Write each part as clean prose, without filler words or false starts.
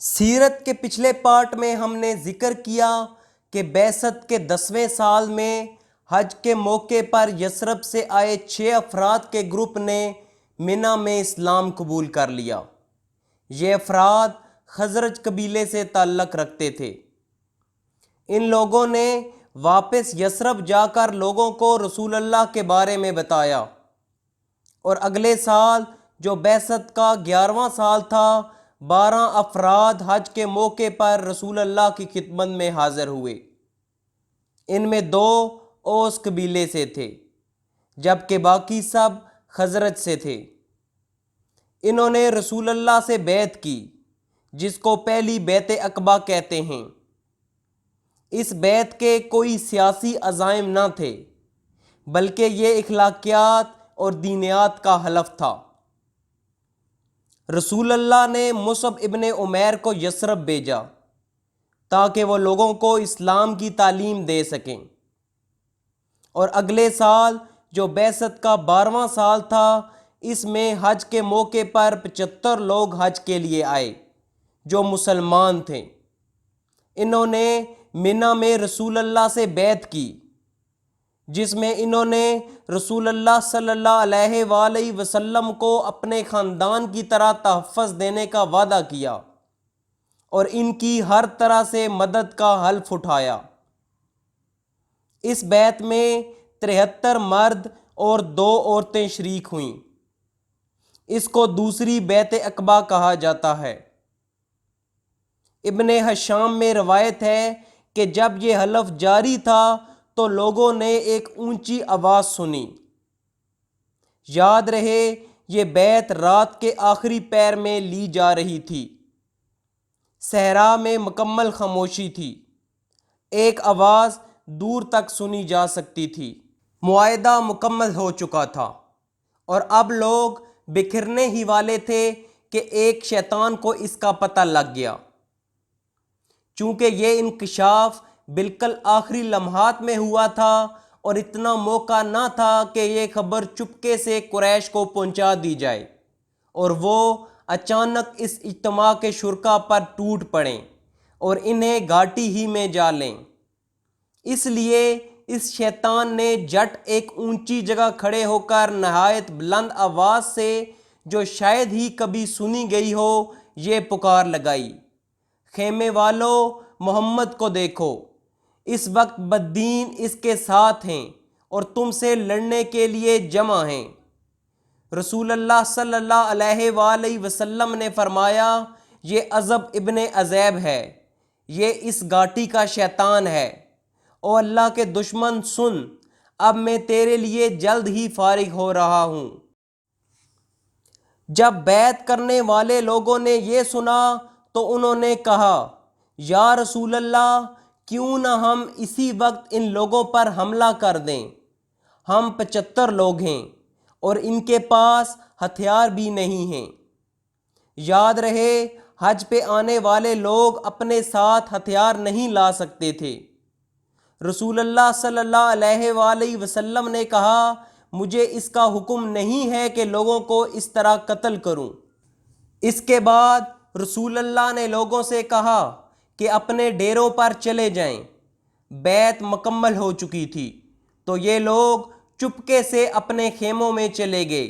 سیرت کے پچھلے پارٹ میں ہم نے ذکر کیا کہ بعثت کے 10ویں سال میں حج کے موقع پر یثرب سے آئے 6 افراد کے گروپ نے منی میں اسلام قبول کر لیا۔ یہ افراد خزرج قبیلے سے تعلق رکھتے تھے۔ ان لوگوں نے واپس یثرب جا کر لوگوں کو رسول اللہ کے بارے میں بتایا، اور اگلے سال جو بعثت کا 11واں سال تھا، 12 افراد حج کے موقع پر رسول اللہ کی خدمت میں حاضر ہوئے۔ ان میں 2 اوس قبیلے سے تھے، جبکہ باقی سب خزرج سے تھے۔ انہوں نے رسول اللہ سے بیعت کی، جس کو پہلی بیعت عقبہ کہتے ہیں۔ اس بیعت کے کوئی سیاسی عزائم نہ تھے، بلکہ یہ اخلاقیات اور دینیات کا حلف تھا۔ رسول اللہ نے مصعب ابن عمیر کو یثرب بھیجا تاکہ وہ لوگوں کو اسلام کی تعلیم دے سکیں، اور اگلے سال جو بعثت کا 12واں سال تھا، اس میں حج کے موقع پر 75 لوگ حج کے لیے آئے جو مسلمان تھے۔ انہوں نے منی میں رسول اللہ سے بیعت کی، جس میں انہوں نے رسول اللہ صلی اللہ علیہ وآلہ وسلم کو اپنے خاندان کی طرح تحفظ دینے کا وعدہ کیا اور ان کی ہر طرح سے مدد کا حلف اٹھایا۔ اس بیعت میں 73 مرد اور 2 عورتیں شریک ہوئیں۔ اس کو دوسری بیعت عقبہ کہا جاتا ہے۔ ابن ہشام میں روایت ہے کہ جب یہ حلف جاری تھا تو لوگوں نے ایک اونچی آواز سنی۔ یاد رہے یہ بیعت رات کے آخری پہر میں لی جا رہی تھی۔ صحرا میں مکمل خاموشی تھی، ایک آواز دور تک سنی جا سکتی تھی۔ معاہدہ مکمل ہو چکا تھا اور اب لوگ بکھرنے ہی والے تھے کہ ایک شیطان کو اس کا پتہ لگ گیا۔ چونکہ یہ انکشاف بالکل آخری لمحات میں ہوا تھا اور اتنا موقع نہ تھا کہ یہ خبر چپکے سے قریش کو پہنچا دی جائے اور وہ اچانک اس اجتماع کے شرکا پر ٹوٹ پڑیں اور انہیں گھاٹی ہی میں جا لیں۔ اس لیے اس شیطان نے جٹ ایک اونچی جگہ کھڑے ہو کر نہایت بلند آواز سے، جو شاید ہی کبھی سنی گئی ہو، یہ پکار لگائی: خیمے والو، محمد کو دیکھو، اس وقت بددین اس کے ساتھ ہیں اور تم سے لڑنے کے لیے جمع ہیں۔ رسول اللہ صلی اللہ علیہ وآلہ وسلم نے فرمایا: یہ عزب ابن عزیب ہے، یہ اس گھاٹی کا شیطان ہے۔ او اللہ کے دشمن سن، اب میں تیرے لیے جلد ہی فارغ ہو رہا ہوں۔ جب بیعت کرنے والے لوگوں نے یہ سنا تو انہوں نے کہا: یا رسول اللہ، کیوں نہ ہم اسی وقت ان لوگوں پر حملہ کر دیں؟ ہم 75 لوگ ہیں اور ان کے پاس ہتھیار بھی نہیں ہیں۔ یاد رہے حج پہ آنے والے لوگ اپنے ساتھ ہتھیار نہیں لا سکتے تھے۔ رسول اللہ صلی اللہ علیہ وآلہ وسلم نے کہا: مجھے اس کا حکم نہیں ہے کہ لوگوں کو اس طرح قتل کروں۔ اس کے بعد رسول اللہ نے لوگوں سے کہا کہ اپنے ڈیروں پر چلے جائیں۔ بیعت مکمل ہو چکی تھی تو یہ لوگ چپکے سے اپنے خیموں میں چلے گئے،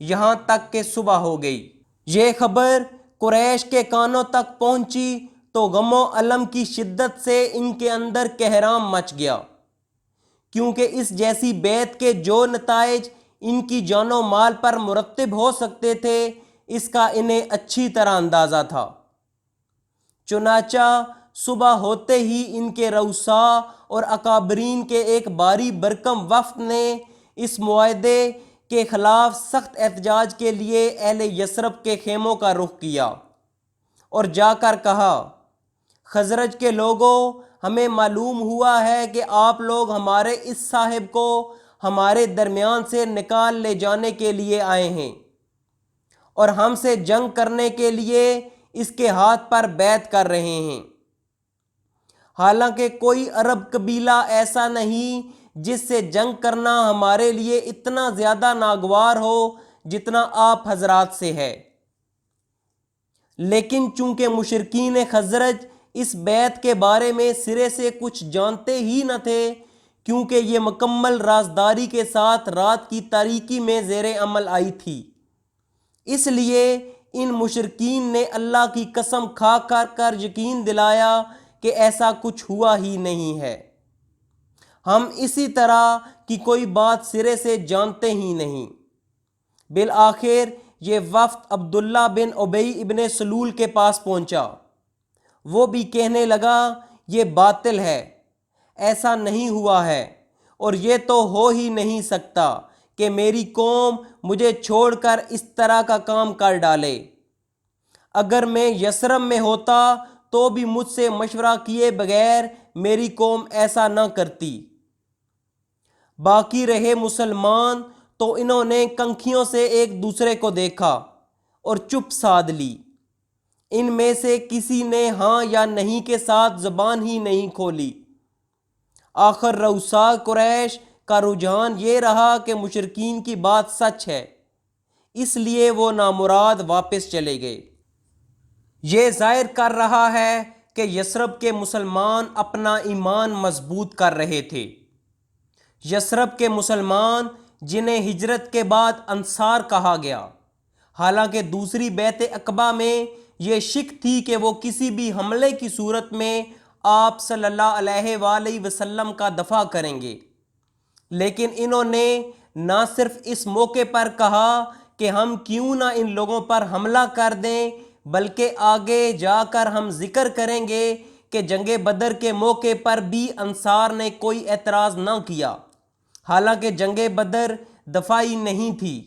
یہاں تک کہ صبح ہو گئی۔ یہ خبر قریش کے کانوں تک پہنچی تو غم و الم کی شدت سے ان کے اندر کہرام مچ گیا، کیونکہ اس جیسی بیعت کے جو نتائج ان کی جان و مال پر مرتب ہو سکتے تھے، اس کا انہیں اچھی طرح اندازہ تھا۔ چنانچہ صبح ہوتے ہی ان کے رؤساء اور اکابرین کے ایک بھاری بھرکم وفد نے اس معاہدے کے خلاف سخت احتجاج کے لیے اہل یثرب کے خیموں کا رخ کیا اور جا کر کہا: خزرج کے لوگوں، ہمیں معلوم ہوا ہے کہ آپ لوگ ہمارے اس صاحب کو ہمارے درمیان سے نکال لے جانے کے لیے آئے ہیں اور ہم سے جنگ کرنے کے لیے اس کے ہاتھ پر بیعت کر رہے ہیں۔ حالانکہ کوئی عرب قبیلہ ایسا نہیں جس سے جنگ کرنا ہمارے لیے اتنا زیادہ ناگوار ہو جتنا آپ حضرات سے ہے، لیکن چونکہ مشرکین خزرج اس بیعت کے بارے میں سرے سے کچھ جانتے ہی نہ تھے، کیونکہ یہ مکمل رازداری کے ساتھ رات کی تاریکی میں زیر عمل آئی تھی، اس لیے ان مشرکین نے اللہ کی قسم کھا کر یقین دلایا کہ ایسا کچھ ہوا ہی نہیں ہے، ہم اسی طرح کی کوئی بات سرے سے جانتے ہی نہیں۔ بالآخر یہ وفد عبداللہ بن ابی ابن سلول کے پاس پہنچا، وہ بھی کہنے لگا یہ باطل ہے، ایسا نہیں ہوا ہے، اور یہ تو ہو ہی نہیں سکتا کہ میری قوم مجھے چھوڑ کر اس طرح کا کام کر ڈالے۔ اگر میں یثرب میں ہوتا تو بھی مجھ سے مشورہ کیے بغیر میری قوم ایسا نہ کرتی۔ باقی رہے مسلمان تو انہوں نے کنکھیوں سے ایک دوسرے کو دیکھا اور چپ سادھ لی، ان میں سے کسی نے ہاں یا نہیں کے ساتھ زبان ہی نہیں کھولی۔ آخر رؤساء قریش کا رجحان یہ رہا کہ مشرکین کی بات سچ ہے، اس لیے وہ نامراد واپس چلے گئے۔ یہ ظاہر کر رہا ہے کہ یثرب کے مسلمان اپنا ایمان مضبوط کر رہے تھے۔ یثرب کے مسلمان جنہیں ہجرت کے بعد انصار کہا گیا، حالانکہ دوسری بیعت عقبہ میں یہ شک تھی کہ وہ کسی بھی حملے کی صورت میں آپ صلی اللہ علیہ وآلہ وسلم کا دفاع کریں گے، لیکن انہوں نے نہ صرف اس موقع پر کہا کہ ہم کیوں نہ ان لوگوں پر حملہ کر دیں، بلکہ آگے جا کر ہم ذکر کریں گے کہ جنگ بدر کے موقع پر بھی انصار نے کوئی اعتراض نہ کیا، حالانکہ جنگ بدر دفاعی نہیں تھی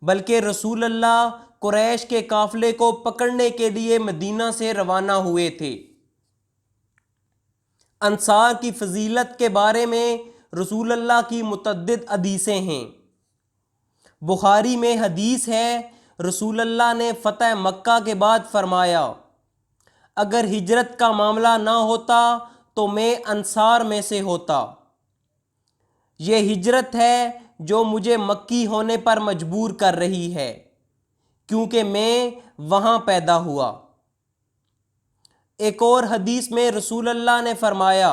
بلکہ رسول اللہ قریش کے قافلے کو پکڑنے کے لیے مدینہ سے روانہ ہوئے تھے۔ انصار کی فضیلت کے بارے میں رسول اللہ کی متعدد حدیثیں ہیں۔ بخاری میں حدیث ہے، رسول اللہ نے فتح مکہ کے بعد فرمایا، اگر ہجرت کا معاملہ نہ ہوتا تو میں انصار میں سے ہوتا۔ یہ ہجرت ہے جو مجھے مکی ہونے پر مجبور کر رہی ہے، کیونکہ میں وہاں پیدا ہوا۔ ایک اور حدیث میں رسول اللہ نے فرمایا،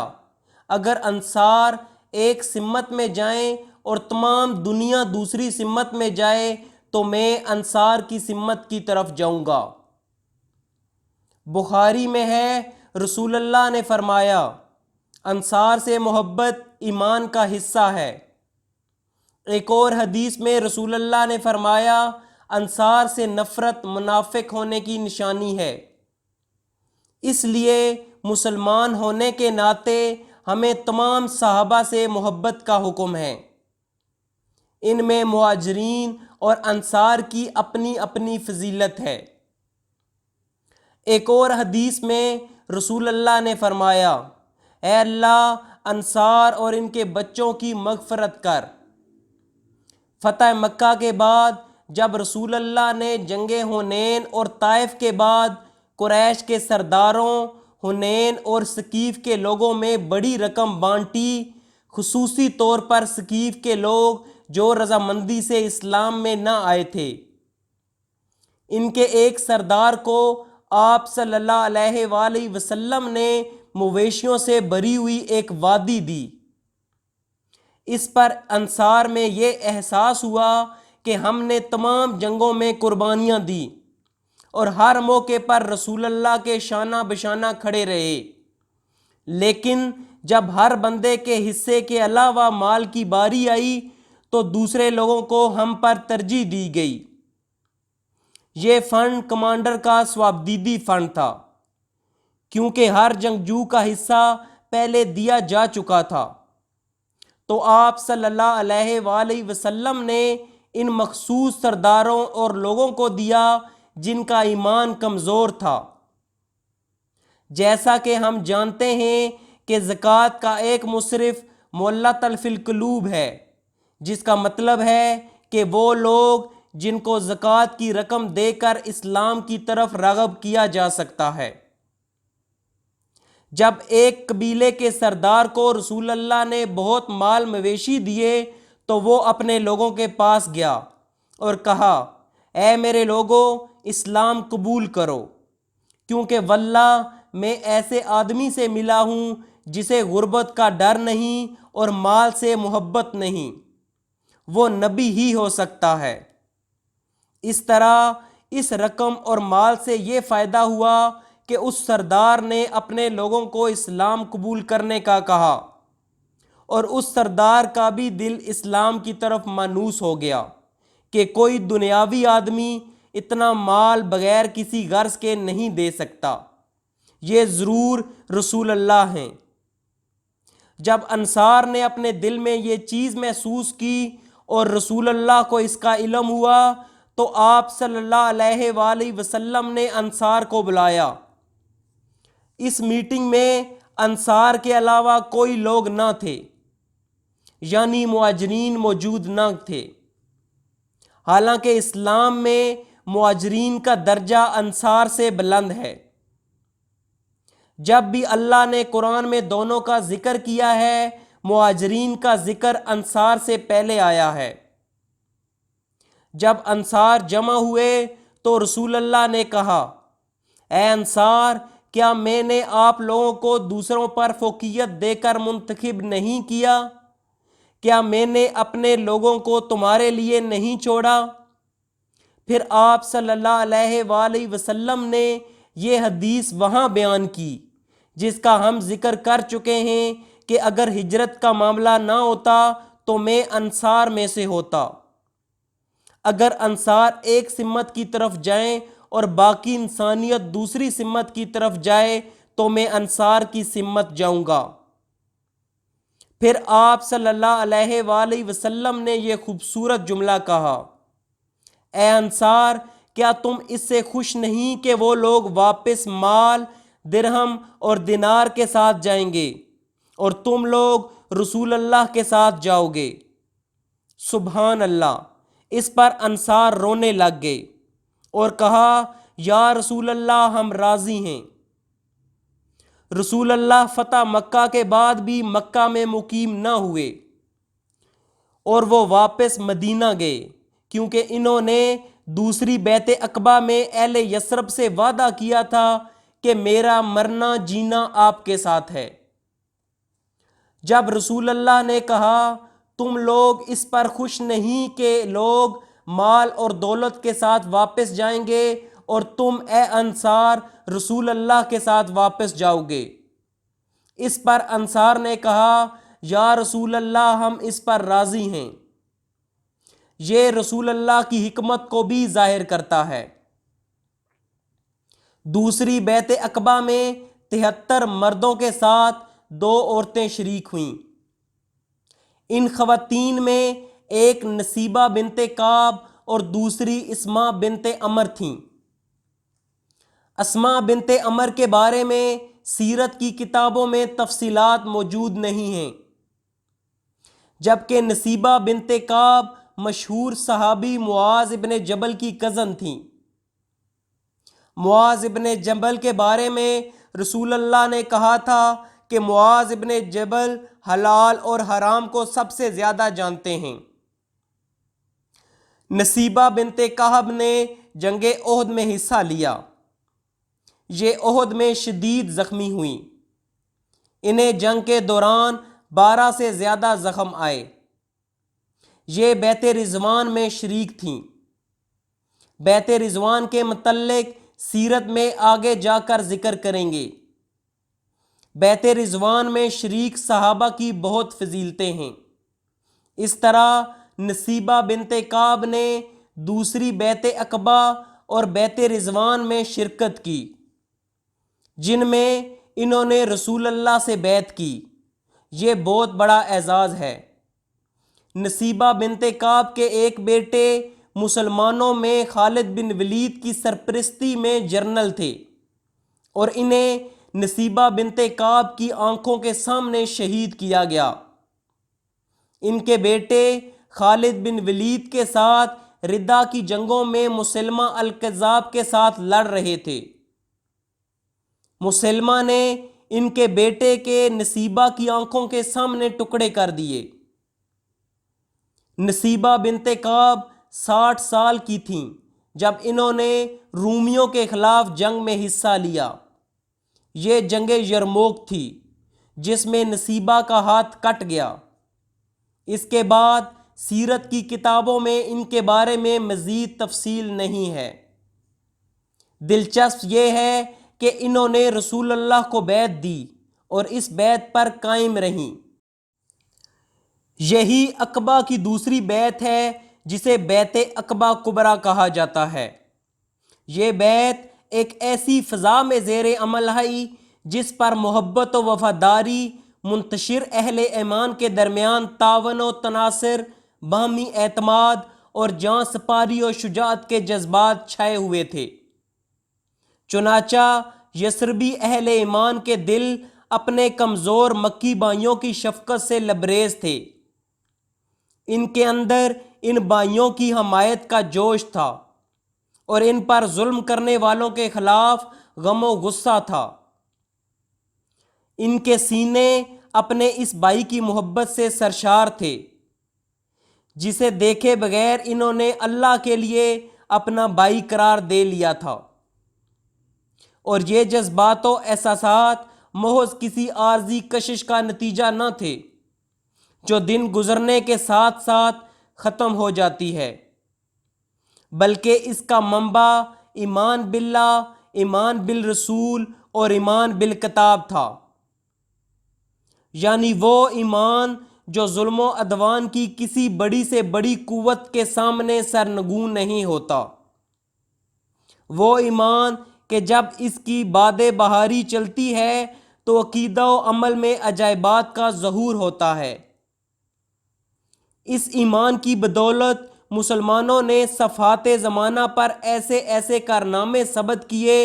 اگر انصار ایک سمت میں جائیں اور تمام دنیا دوسری سمت میں جائے تو میں انصار کی سمت کی طرف جاؤں گا۔ بخاری میں ہے، رسول اللہ نے فرمایا، انصار سے محبت ایمان کا حصہ ہے۔ ایک اور حدیث میں رسول اللہ نے فرمایا، انصار سے نفرت منافق ہونے کی نشانی ہے۔ اس لیے مسلمان ہونے کے ناطے ہمیں تمام صحابہ سے محبت کا حکم ہے۔ ان میں مہاجرین اور انصار کی اپنی اپنی فضیلت ہے۔ ایک اور حدیث میں رسول اللہ نے فرمایا، اے اللہ انصار اور ان کے بچوں کی مغفرت کر۔ فتح مکہ کے بعد جب رسول اللہ نے جنگ حنین اور طائف کے بعد قریش کے سرداروں، حنین اور ثقیف کے لوگوں میں بڑی رقم بانٹی، خصوصی طور پر ثقیف کے لوگ جو رضامندی سے اسلام میں نہ آئے تھے، ان کے ایک سردار کو آپ صلی اللہ علیہ وآلہ وسلم نے مویشیوں سے بھری ہوئی ایک وادی دی۔ اس پر انصار میں یہ احساس ہوا کہ ہم نے تمام جنگوں میں قربانیاں دی اور ہر موقع پر رسول اللہ کے شانہ بشانہ کھڑے رہے، لیکن جب ہر بندے کے حصے کے علاوہ مال کی باری آئی تو دوسرے لوگوں کو ہم پر ترجیح دی گئی۔ یہ فنڈ کمانڈر کا ثوابدیدی فنڈ تھا، کیونکہ ہر جنگجو کا حصہ پہلے دیا جا چکا تھا، تو آپ صلی اللہ علیہ وآلہ وسلم نے ان مخصوص سرداروں اور لوگوں کو دیا جن کا ایمان کمزور تھا۔ جیسا کہ ہم جانتے ہیں کہ زکوٰۃ کا ایک مصرف مولۃ فی القلوب ہے، جس کا مطلب ہے کہ وہ لوگ جن کو زکوٰۃ کی رقم دے کر اسلام کی طرف راغب کیا جا سکتا ہے۔ جب ایک قبیلے کے سردار کو رسول اللہ نے بہت مال مویشی دیے تو وہ اپنے لوگوں کے پاس گیا اور کہا، اے میرے لوگو، اسلام قبول کرو۔ کیونکہ واللہ میں ایسے آدمی سے ملا ہوں جسے غربت کا ڈر نہیں اور مال سے محبت نہیں، وہ نبی ہی ہو سکتا ہے۔ اس طرح اس رقم اور مال سے یہ فائدہ ہوا کہ اس سردار نے اپنے لوگوں کو اسلام قبول کرنے کا کہا، اور اس سردار کا بھی دل اسلام کی طرف مانوس ہو گیا کہ کوئی دنیاوی آدمی اتنا مال بغیر کسی غرض کے نہیں دے سکتا، یہ ضرور رسول اللہ ہیں۔ جب انصار نے اپنے دل میں یہ چیز محسوس کی اور رسول اللہ کو اس کا علم ہوا تو آپ صلی اللہ علیہ وآلہ وسلم نے انصار کو بلایا۔ اس میٹنگ میں انصار کے علاوہ کوئی لوگ نہ تھے، یعنی مہاجرین موجود نہ تھے، حالانکہ اسلام میں مہاجرین کا درجہ انصار سے بلند ہے۔ جب بھی اللہ نے قرآن میں دونوں کا ذکر کیا ہے، مہاجرین کا ذکر انصار سے پہلے آیا ہے۔ جب انصار جمع ہوئے تو رسول اللہ نے کہا، اے انصار، کیا میں نے آپ لوگوں کو دوسروں پر فوقیت دے کر منتخب نہیں کیا؟ کیا میں نے اپنے لوگوں کو تمہارے لیے نہیں چھوڑا؟ پھر آپ صلی اللہ علیہ وآلہ وسلم نے یہ حدیث وہاں بیان کی جس کا ہم ذکر کر چکے ہیں کہ اگر ہجرت کا معاملہ نہ ہوتا تو میں انصار میں سے ہوتا۔ اگر انصار ایک سمت کی طرف جائیں اور باقی انسانیت دوسری سمت کی طرف جائے تو میں انصار کی سمت جاؤں گا۔ پھر آپ صلی اللہ علیہ وآلہ وسلم نے یہ خوبصورت جملہ کہا، اے انصار، کیا تم اس سے خوش نہیں کہ وہ لوگ واپس مال، درہم اور دینار کے ساتھ جائیں گے اور تم لوگ رسول اللہ کے ساتھ جاؤ گے؟ سبحان اللہ! اس پر انصار رونے لگ گئے اور کہا، یا رسول اللہ، ہم راضی ہیں۔ رسول اللہ فتح مکہ کے بعد بھی مکہ میں مقیم نہ ہوئے اور وہ واپس مدینہ گئے، کیونکہ انہوں نے دوسری بیعت عقبہ میں اہل یثرب سے وعدہ کیا تھا کہ میرا مرنا جینا آپ کے ساتھ ہے۔ جب رسول اللہ نے کہا، تم لوگ اس پر خوش نہیں کہ لوگ مال اور دولت کے ساتھ واپس جائیں گے اور تم اے انصار رسول اللہ کے ساتھ واپس جاؤ گے؟ اس پر انصار نے کہا، یا رسول اللہ، ہم اس پر راضی ہیں۔ یہ رسول اللہ کی حکمت کو بھی ظاہر کرتا ہے۔ دوسری بیعت عقبہ میں 73 مردوں کے ساتھ 2 عورتیں شریک ہوئیں۔ ان خواتین میں ایک نصیبہ بنت کعب اور دوسری اسماء بنت عمر تھیں۔ اسماء بنت عمر کے بارے میں سیرت کی کتابوں میں تفصیلات موجود نہیں ہیں، جبکہ نصیبہ بنت کعب مشہور صحابی معاذ ابن جبل کی کزن تھیں۔ معاذ ابن جبل کے بارے میں رسول اللہ نے کہا تھا کہ معاذ ابن جبل حلال اور حرام کو سب سے زیادہ جانتے ہیں۔ نصیبہ بنت کعب نے جنگ احد میں حصہ لیا۔ یہ احد میں شدید زخمی ہوئیں۔ انہیں جنگ کے دوران 12 سے زیادہ زخم آئے۔ یہ بیعت رضوان میں شریک تھیں۔ بیعت رضوان کے متعلق سیرت میں آگے جا کر ذکر کریں گے۔ بیعت رضوان میں شریک صحابہ کی بہت فضیلتیں ہیں۔ اس طرح نصیبہ بنت کعب نے دوسری بیعت عقبہ اور بیعت رضوان میں شرکت کی، جن میں انہوں نے رسول اللہ سے بیعت کی۔ یہ بہت بڑا اعزاز ہے۔ نصیبہ بنت کعب کے ایک بیٹے مسلمانوں میں خالد بن ولید کی سرپرستی میں جنرل تھے اور انہیں نصیبہ بنت کعب کی آنکھوں کے سامنے شہید کیا گیا۔ ان کے بیٹے خالد بن ولید کے ساتھ ردہ کی جنگوں میں مسلمہ الکذاب کے ساتھ لڑ رہے تھے۔ مسلمہ نے ان کے بیٹے کے نصیبہ کی آنکھوں کے سامنے ٹکڑے کر دیے۔ نصیبہ بنت کعب 60 سال کی تھیں جب انہوں نے رومیوں کے خلاف جنگ میں حصہ لیا۔ یہ جنگ یرموک تھی جس میں نصیبہ کا ہاتھ کٹ گیا۔ اس کے بعد سیرت کی کتابوں میں ان کے بارے میں مزید تفصیل نہیں ہے۔ دلچسپ یہ ہے کہ انہوں نے رسول اللہ کو بیعت دی اور اس بیعت پر قائم رہیں۔ یہی عقبہ کی دوسری بیعت ہے جسے بیعت عقبہ کبریٰ کہا جاتا ہے۔ یہ بیعت ایک ایسی فضا میں زیر عمل آئی جس پر محبت و وفاداری، منتشر اہل ایمان کے درمیان تعاون و تناصر، باہمی اعتماد اور جاں سپاری و شجاعت کے جذبات چھائے ہوئے تھے۔ چنانچہ یثربی اہل ایمان کے دل اپنے کمزور مکی بھائیوں کی شفقت سے لبریز تھے۔ ان کے اندر ان بھائیوں کی حمایت کا جوش تھا اور ان پر ظلم کرنے والوں کے خلاف غم و غصہ تھا۔ ان کے سینے اپنے اس بھائی کی محبت سے سرشار تھے جسے دیکھے بغیر انہوں نے اللہ کے لیے اپنا بھائی قرار دے لیا تھا، اور یہ جذبات و احساسات محض کسی عارضی کشش کا نتیجہ نہ تھے جو دن گزرنے کے ساتھ ساتھ ختم ہو جاتی ہے، بلکہ اس کا منبع ایمان باللہ، ایمان بالرسول اور ایمان بالکتاب تھا، یعنی وہ ایمان جو ظلم و عدوان کی کسی بڑی سے بڑی قوت کے سامنے سرنگوں نہیں ہوتا، وہ ایمان کہ جب اس کی باد بہاری چلتی ہے تو عقیدہ و عمل میں عجائبات کا ظہور ہوتا ہے۔ اس ایمان کی بدولت مسلمانوں نے صفحات زمانہ پر ایسے ایسے کارنامے ثبت کیے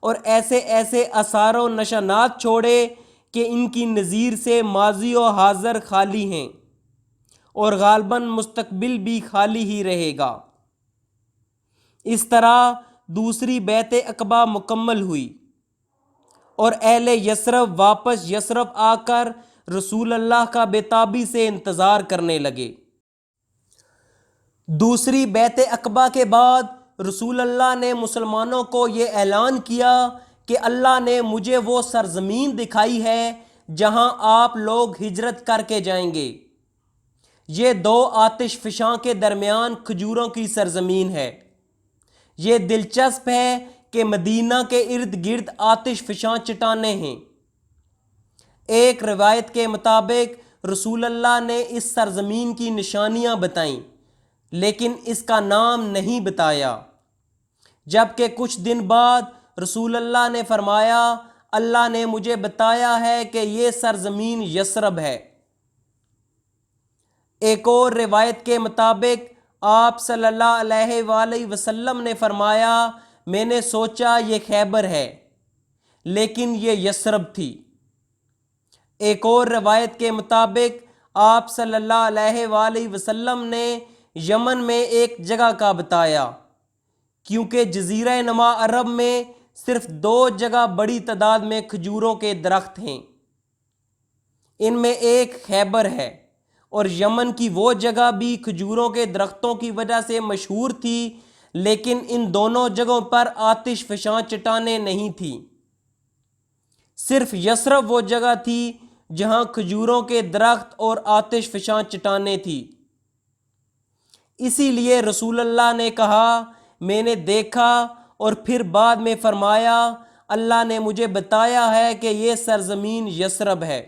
اور ایسے ایسے آثار و نشانات چھوڑے کہ ان کی نظیر سے ماضی و حاضر خالی ہیں اور غالباً مستقبل بھی خالی ہی رہے گا۔ اس طرح دوسری بیعت عقبہ مکمل ہوئی اور اہل یثرب واپس یثرب آ کر رسول اللہ کا بے تابی سے انتظار کرنے لگے۔ دوسری بیعت عقبہ کے بعد رسول اللہ نے مسلمانوں کو یہ اعلان کیا کہ اللہ نے مجھے وہ سرزمین دکھائی ہے جہاں آپ لوگ ہجرت کر کے جائیں گے۔ یہ دو آتش فشاں کے درمیان کھجوروں کی سرزمین ہے۔ یہ دلچسپ ہے کہ مدینہ کے ارد گرد آتش فشاں چٹانیں ہیں۔ ایک روایت کے مطابق رسول اللہ نے اس سرزمین کی نشانیاں بتائیں لیکن اس کا نام نہیں بتایا، جبکہ کچھ دن بعد رسول اللہ نے فرمایا اللہ نے مجھے بتایا ہے کہ یہ سرزمین یثرب ہے۔ ایک اور روایت کے مطابق آپ صلی اللہ علیہ وآلہ وسلم نے فرمایا میں نے سوچا یہ خیبر ہے لیکن یہ یثرب تھی۔ ایک اور روایت کے مطابق آپ صلی اللہ علیہ وآلہ وسلم نے یمن میں ایک جگہ کا بتایا، کیونکہ جزیرہ نما عرب میں صرف 2 جگہ بڑی تعداد میں کھجوروں کے درخت ہیں، ان میں ایک خیبر ہے اور یمن کی وہ جگہ بھی کھجوروں کے درختوں کی وجہ سے مشہور تھی، لیکن ان دونوں جگہوں پر آتش فشاں چٹانیں نہیں تھیں۔ صرف یثرب وہ جگہ تھی جہاں کھجوروں کے درخت اور آتش فشاں چٹانیں تھیں۔ اسی لیے رسول اللہ نے کہا میں نے دیکھا، اور پھر بعد میں فرمایا اللہ نے مجھے بتایا ہے کہ یہ سرزمین یثرب ہے۔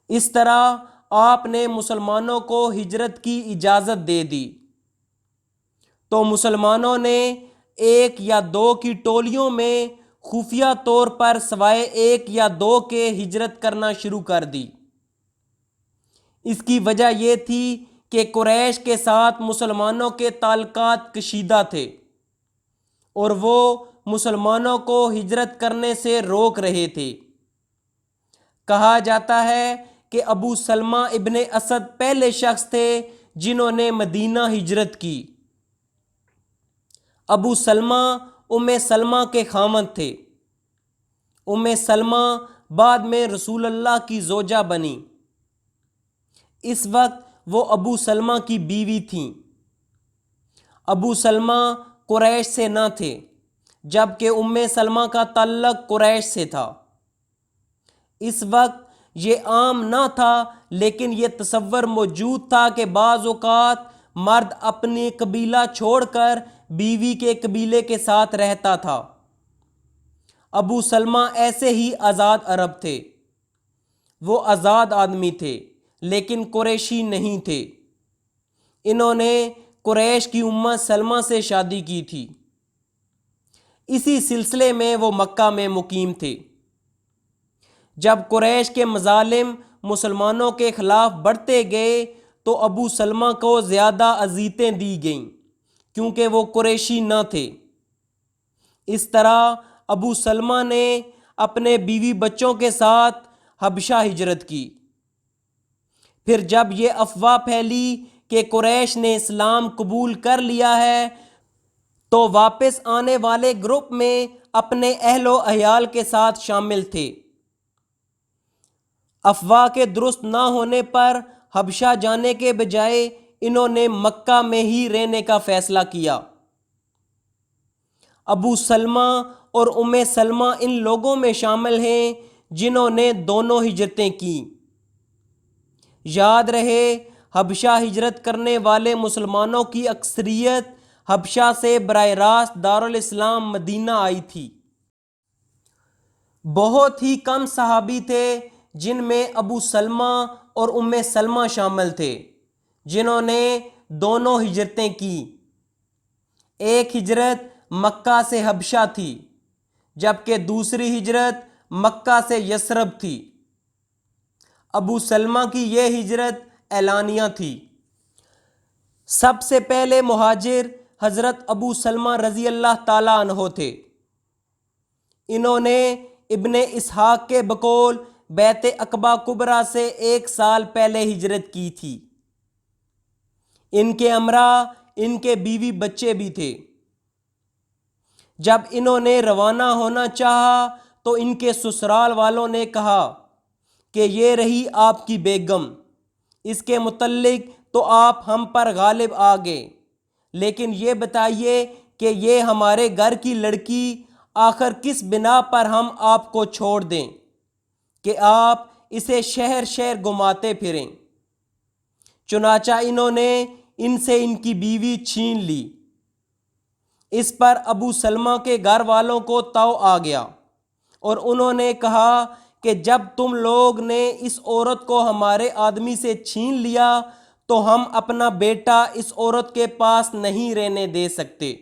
اس طرح آپ نے مسلمانوں کو ہجرت کی اجازت دے دی، تو مسلمانوں نے 1 یا 2 کی ٹولیوں میں خفیہ طور پر سوائے 1 یا 2 کے ہجرت کرنا شروع کر دی۔ اس کی وجہ یہ تھی کہ قریش کے ساتھ مسلمانوں کے تعلقات کشیدہ تھے اور وہ مسلمانوں کو ہجرت کرنے سے روک رہے تھے۔ کہا جاتا ہے کہ ابو سلمہ ابن اسد پہلے شخص تھے جنہوں نے مدینہ ہجرت کی۔ ابو سلمہ ام سلمہ کے خاوند تھے۔ ام سلمہ بعد میں رسول اللہ کی زوجہ بنی۔ اس وقت وہ ابو سلمہ کی بیوی تھیں۔ ابو سلمہ قریش سے نہ تھے، جبکہ ام سلمہ کا تعلق قریش سے تھا۔ اس وقت یہ عام نہ تھا، لیکن یہ تصور موجود تھا کہ بعض اوقات مرد اپنی قبیلہ چھوڑ کر بیوی کے قبیلے کے ساتھ رہتا تھا۔ ابو سلمہ ایسے ہی آزاد عرب تھے، وہ آزاد آدمی تھے لیکن قریشی نہیں تھے۔ انہوں نے قریش کی ام سلمہ سے شادی کی تھی۔ اسی سلسلے میں وہ مکہ میں مقیم تھے۔ جب قریش کے مظالم مسلمانوں کے خلاف بڑھتے گئے تو ابو سلمہ کو زیادہ اذیتیں دی گئیں کیونکہ وہ قریشی نہ تھے۔ اس طرح ابو سلمہ نے اپنے بیوی بچوں کے ساتھ حبشہ ہجرت کی۔ پھر جب یہ افواہ پھیلی کہ قریش نے اسلام قبول کر لیا ہے تو واپس آنے والے گروپ میں اپنے اہل و عیال کے ساتھ شامل تھے۔ افواہ کے درست نہ ہونے پر حبشہ جانے کے بجائے انہوں نے مکہ میں ہی رہنے کا فیصلہ کیا۔ ابو سلمہ اور ام سلمہ ان لوگوں میں شامل ہیں جنہوں نے دونوں ہجرتیں کیں۔ یاد رہے، حبشہ ہجرت کرنے والے مسلمانوں کی اکثریت حبشہ سے براہ راست دارالاسلام مدینہ آئی تھی۔ بہت ہی کم صحابی تھے جن میں ابو سلمہ اور ام سلمہ شامل تھے جنہوں نے دونوں ہجرتیں کی۔ ایک ہجرت مکہ سے حبشہ تھی، جبکہ دوسری ہجرت مکہ سے یثرب تھی۔ ابو سلمہ کی یہ ہجرت اعلانیہ تھی۔ سب سے پہلے مہاجر حضرت ابو سلمہ رضی اللہ تعالیٰ عنہ تھے۔ انہوں نے ابن اسحاق کے بقول بیت عقبہ کبریٰ سے 1 سال پہلے ہجرت کی تھی۔ ان کے ہمراہ ان کے بیوی بچے بھی تھے۔ جب انہوں نے روانہ ہونا چاہا تو ان کے سسرال والوں نے کہا کہ یہ رہی آپ کی بیگم، اس کے متعلق تو آپ ہم پر غالب آ گئے، لیکن یہ بتائیے کہ یہ ہمارے گھر کی لڑکی آخر کس بنا پر ہم آپ کو چھوڑ دیں کہ آپ اسے شہر شہر گھماتے پھریں۔ چنانچہ انہوں نے ان سے ان کی بیوی چھین لی۔ اس پر ابو سلمہ کے گھر والوں کو طو آ گیا اور انہوں نے کہا کہ جب تم لوگ نے اس عورت کو ہمارے آدمی سے چھین لیا تو ہم اپنا بیٹا اس عورت کے پاس نہیں رہنے دے سکتے۔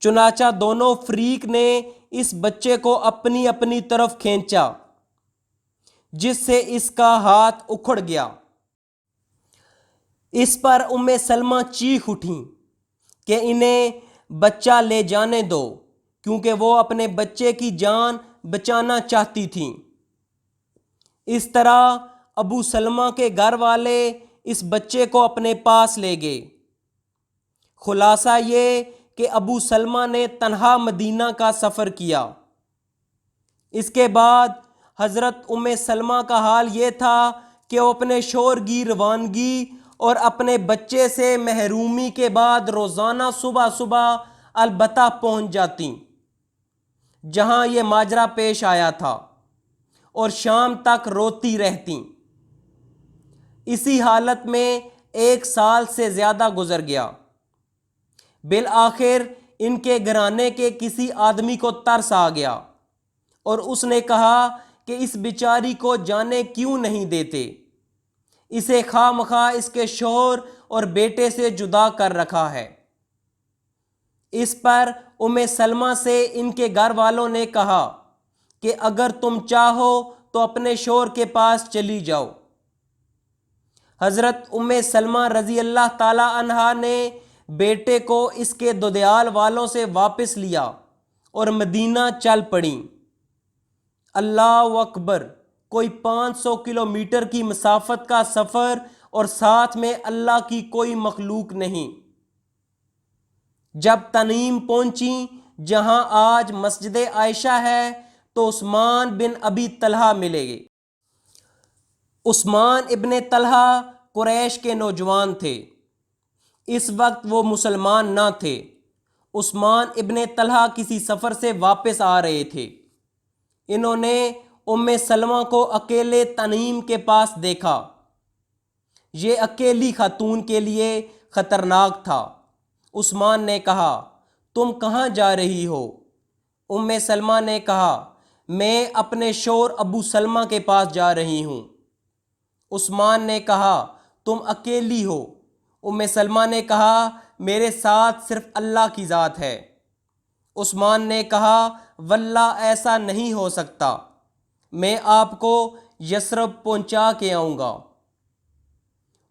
چنانچہ دونوں فریق نے اس بچے کو اپنی اپنی طرف کھینچا، جس سے اس کا ہاتھ اکھڑ گیا۔ اس پر ام سلمہ چیخ اٹھیں کہ انہیں بچہ لے جانے دو، کیونکہ وہ اپنے بچے کی جان بچانا چاہتی تھیں۔ اس طرح ابو سلمہ کے گھر والے اس بچے کو اپنے پاس لے گئے۔ خلاصہ یہ کہ ابو سلمہ نے تنہا مدینہ کا سفر کیا۔ اس کے بعد حضرت ام سلمہ کا حال یہ تھا کہ وہ اپنے شوہر کی روانگی اور اپنے بچے سے محرومی کے بعد روزانہ صبح صبح البتہ پہنچ جاتی جہاں یہ ماجرا پیش آیا تھا اور شام تک روتی رہتی۔ اسی حالت میں 1 سال سے زیادہ گزر گیا۔ بالآخر ان کے گھرانے کے کسی آدمی کو ترس آ گیا اور اس نے کہا کہ اس بیچاری کو جانے کیوں نہیں دیتے، اسے خواہ مخواہ اس کے شوہر اور بیٹے سے جدا کر رکھا ہے۔ اس پر ام سلمہ سے ان کے گھر والوں نے کہا کہ اگر تم چاہو تو اپنے شوہر کے پاس چلی جاؤ۔ حضرت ام سلمہ رضی اللہ تعالی عنہا نے بیٹے کو اس کے دودیال والوں سے واپس لیا اور مدینہ چل پڑیں۔ اللہ اکبر! کوئی 500 کلومیٹر کی مسافت کا سفر اور ساتھ میں اللہ کی کوئی مخلوق نہیں۔ جب تنعیم پہنچیں جہاں آج مسجد عائشہ ہے تو عثمان بن ابی طلحہ ملے گے۔ عثمان ابن طلحہ قریش کے نوجوان تھے۔ اس وقت وہ مسلمان نہ تھے۔ عثمان ابن طلحہ کسی سفر سے واپس آ رہے تھے۔ انہوں نے ام سلمہ کو اکیلے تنعیم کے پاس دیکھا۔ یہ اکیلی خاتون کے لیے خطرناک تھا۔ عثمان نے کہا، تم کہاں جا رہی ہو؟ ام سلمہ نے کہا، میں اپنے شوہر ابو سلمہ کے پاس جا رہی ہوں۔ عثمان نے کہا، تم اکیلی ہو؟ ام سلمہ نے کہا، میرے ساتھ صرف اللہ کی ذات ہے۔ عثمان نے کہا، واللہ ایسا نہیں ہو سکتا، میں آپ کو یثرب پہنچا کے آؤں گا۔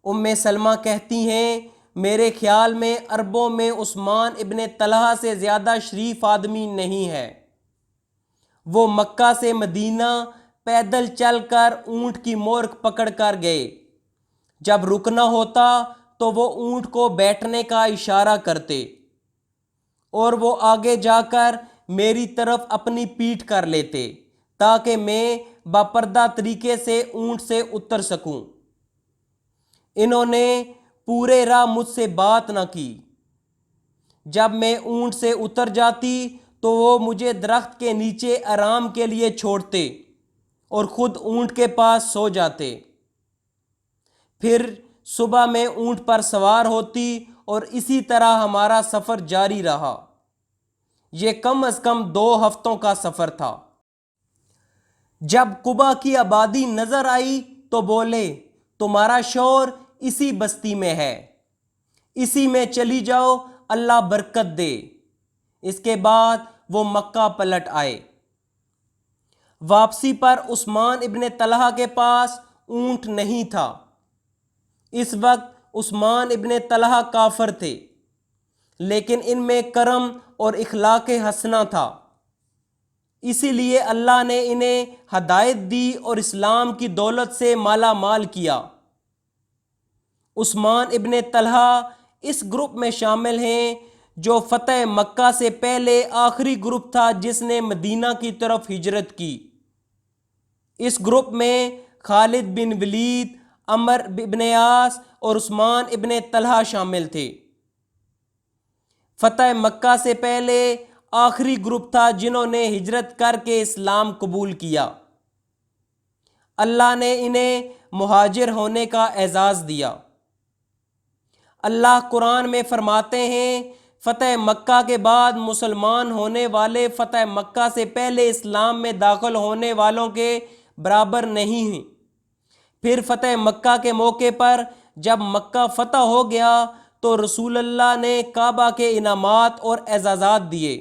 ام سلمہ کہتی ہیں، میرے خیال میں عربوں میں عثمان ابن طلحہ سے زیادہ شریف آدمی نہیں ہے۔ وہ مکہ سے مدینہ پیدل چل کر اونٹ کی مورک پکڑ کر گئے۔ جب رکنا ہوتا تو وہ اونٹ کو بیٹھنے کا اشارہ کرتے اور وہ آگے جا کر میری طرف اپنی پیٹھ کر لیتے تاکہ میں باپردہ طریقے سے اونٹ سے اتر سکوں۔ انہوں نے پورے راہ مجھ سے بات نہ کی۔ جب میں اونٹ سے اتر جاتی تو وہ مجھے درخت کے نیچے آرام کے لیے چھوڑتے اور خود اونٹ کے پاس سو جاتے۔ پھر صبح میں اونٹ پر سوار ہوتی اور اسی طرح ہمارا سفر جاری رہا۔ یہ کم از کم 2 ہفتوں کا سفر تھا۔ جب قبا کی آبادی نظر آئی تو بولے، تمہارا شوہر اسی بستی میں ہے، اسی میں چلی جاؤ، اللہ برکت دے۔ اس کے بعد وہ مکہ پلٹ آئے۔ واپسی پر عثمان ابن طلحہ کے پاس اونٹ نہیں تھا۔ اس وقت عثمان ابن طلحہ کافر تھے، لیکن ان میں کرم اور اخلاق حسنہ تھا، اسی لیے اللہ نے انہیں ہدایت دی اور اسلام کی دولت سے مالا مال کیا۔ عثمان ابن طلحہ اس گروپ میں شامل ہیں جو فتح مکہ سے پہلے آخری گروپ تھا جس نے مدینہ کی طرف ہجرت کی۔ اس گروپ میں خالد بن ولید، عمر بن عاص اور عثمان ابن طلحہ شامل تھے۔ فتح مکہ سے پہلے آخری گروپ تھا جنہوں نے ہجرت کر کے اسلام قبول کیا۔ اللہ نے انہیں مہاجر ہونے کا اعزاز دیا۔ اللہ قرآن میں فرماتے ہیں، فتح مکہ کے بعد مسلمان ہونے والے فتح مکہ سے پہلے اسلام میں داخل ہونے والوں کے برابر نہیں ہیں۔ پھر فتح مکہ کے موقع پر جب مکہ فتح ہو گیا تو رسول اللہ نے کعبہ کے انعامات اور اعزازات دیے۔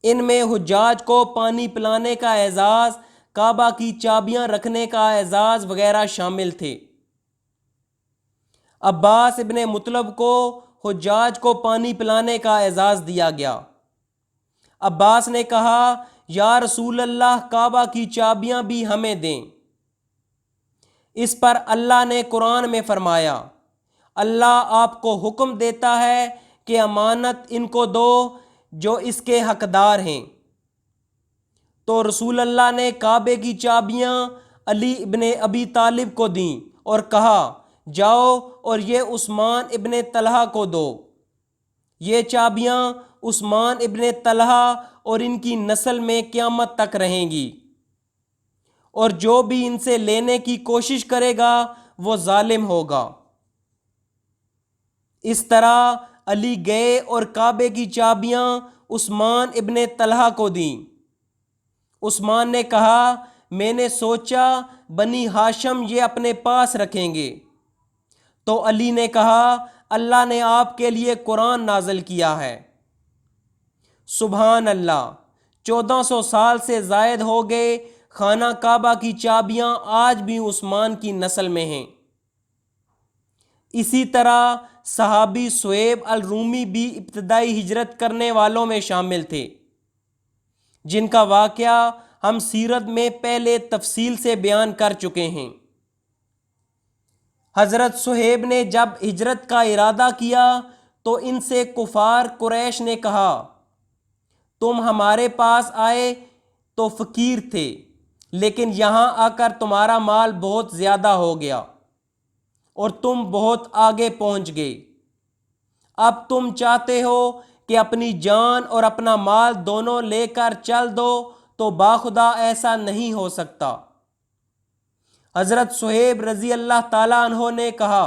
ان میں حجاج کو پانی پلانے کا اعزاز، کعبہ کی چابیاں رکھنے کا اعزاز وغیرہ شامل تھے۔ عباس ابن مطلب کو حجاج کو پانی پلانے کا اعزاز دیا گیا۔ عباس نے کہا، یا رسول اللہ، کعبہ کی چابیاں بھی ہمیں دیں۔ اس پر اللہ نے قرآن میں فرمایا، اللہ آپ کو حکم دیتا ہے کہ امانت ان کو دو جو اس کے حقدار ہیں۔ تو رسول اللہ نے کعبے کی چابیاں علی ابن ابی طالب کو دیں اور کہا، جاؤ اور یہ عثمان ابن طلحہ کو دو۔ یہ چابیاں عثمان ابن طلحہ اور ان کی نسل میں قیامت تک رہیں گی، اور جو بھی ان سے لینے کی کوشش کرے گا وہ ظالم ہوگا۔ اس طرح علی گئے اور کعبے کی چابیاں عثمان ابن طلحہ کو دیں۔ عثمان نے کہا، میں نے سوچا بنی ہاشم یہ اپنے پاس رکھیں گے۔ تو علی نے کہا، اللہ نے آپ کے لیے قرآن نازل کیا ہے۔ سبحان اللہ، 1400 سال سے زائد ہو گئے، خانہ کعبہ کی چابیاں آج بھی عثمان کی نسل میں ہیں۔ اسی طرح صحابی صہیب الرومی بھی ابتدائی ہجرت کرنے والوں میں شامل تھے، جن کا واقعہ ہم سیرت میں پہلے تفصیل سے بیان کر چکے ہیں۔ حضرت صہیب نے جب ہجرت کا ارادہ کیا تو ان سے کفار قریش نے کہا، تم ہمارے پاس آئے تو فقیر تھے، لیکن یہاں آ کر تمہارا مال بہت زیادہ ہو گیا اور تم بہت آگے پہنچ گئے۔ اب تم چاہتے ہو کہ اپنی جان اور اپنا مال دونوں لے کر چل دو، تو باخدا ایسا نہیں ہو سکتا۔ حضرت صہیب رضی اللہ تعالیٰ عنہ نے کہا،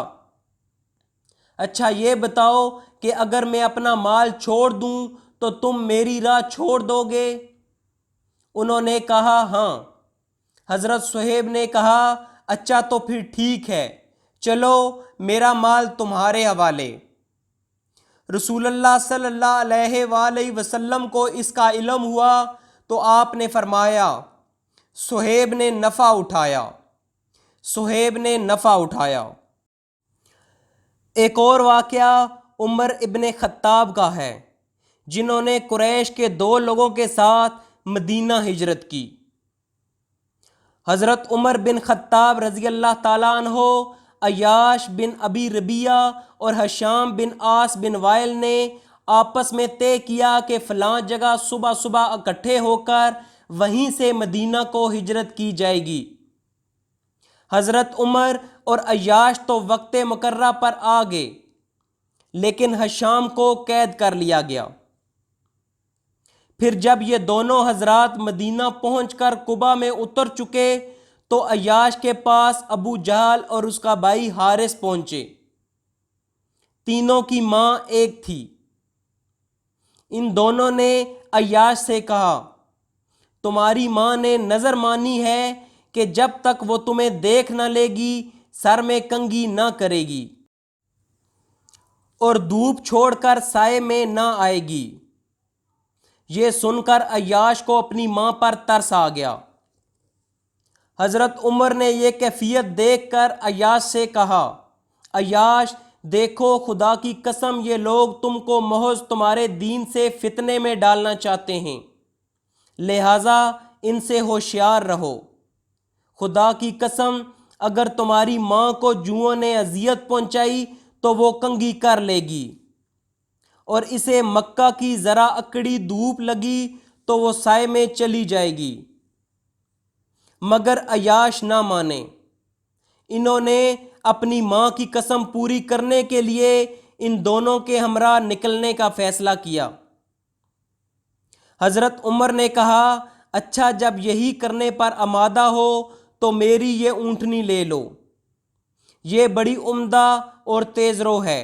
اچھا یہ بتاؤ کہ اگر میں اپنا مال چھوڑ دوں تو تم میری راہ چھوڑ دو گے؟ انہوں نے کہا ہاں۔ حضرت صہیب نے کہا، اچھا تو پھر ٹھیک ہے، چلو میرا مال تمہارے حوالے۔ رسول اللہ صلی اللہ علیہ وآلہ وسلم کو اس کا علم ہوا تو آپ نے فرمایا، صہیب نے نفع اٹھایا، صہیب نے نفع اٹھایا۔ ایک اور واقعہ عمر ابن خطاب کا ہے، جنہوں نے قریش کے 2 لوگوں کے ساتھ مدینہ ہجرت کی۔ حضرت عمر بن خطاب رضی اللہ تعالیٰ عنہ، عیاش بن ابی ربیعہ اور حشام بن عاص بن وائل نے آپس میں طے کیا کہ فلاں جگہ صبح صبح اکٹھے ہو کر وہیں سے مدینہ کو ہجرت کی جائے گی۔ حضرت عمر اور عیاش تو وقت مقررہ پر آ گئے، لیکن حشام کو قید کر لیا گیا۔ پھر جب یہ دونوں حضرات مدینہ پہنچ کر قباء میں اتر چکے تو عیاش کے پاس ابو جہل اور اس کا بھائی حارث پہنچے۔ تینوں کی ماں ایک تھی۔ ان دونوں نے عیاش سے کہا، تمہاری ماں نے نظر مانی ہے کہ جب تک وہ تمہیں دیکھ نہ لے گی سر میں کنگھی نہ کرے گی اور دھوپ چھوڑ کر سائے میں نہ آئے گی۔ یہ سن کر عیاش کو اپنی ماں پر ترس آ گیا۔ حضرت عمر نے یہ کیفیت دیکھ کر عیاش سے کہا، عیاش دیکھو خدا کی قسم یہ لوگ تم کو محض تمہارے دین سے فتنے میں ڈالنا چاہتے ہیں، لہٰذا ان سے ہوشیار رہو۔ خدا کی قسم اگر تمہاری ماں کو جوؤں نے اذیت پہنچائی تو وہ کنگھی کر لے گی، اور اسے مکہ کی ذرا اکڑی دھوپ لگی تو وہ سائے میں چلی جائے گی۔ مگر عیاش نہ مانے۔ انہوں نے اپنی ماں کی قسم پوری کرنے کے لیے ان دونوں کے ہمراہ نکلنے کا فیصلہ کیا۔ حضرت عمر نے کہا، اچھا جب یہی کرنے پر آمادہ ہو تو میری یہ اونٹنی لے لو، یہ بڑی عمدہ اور تیز رو ہے،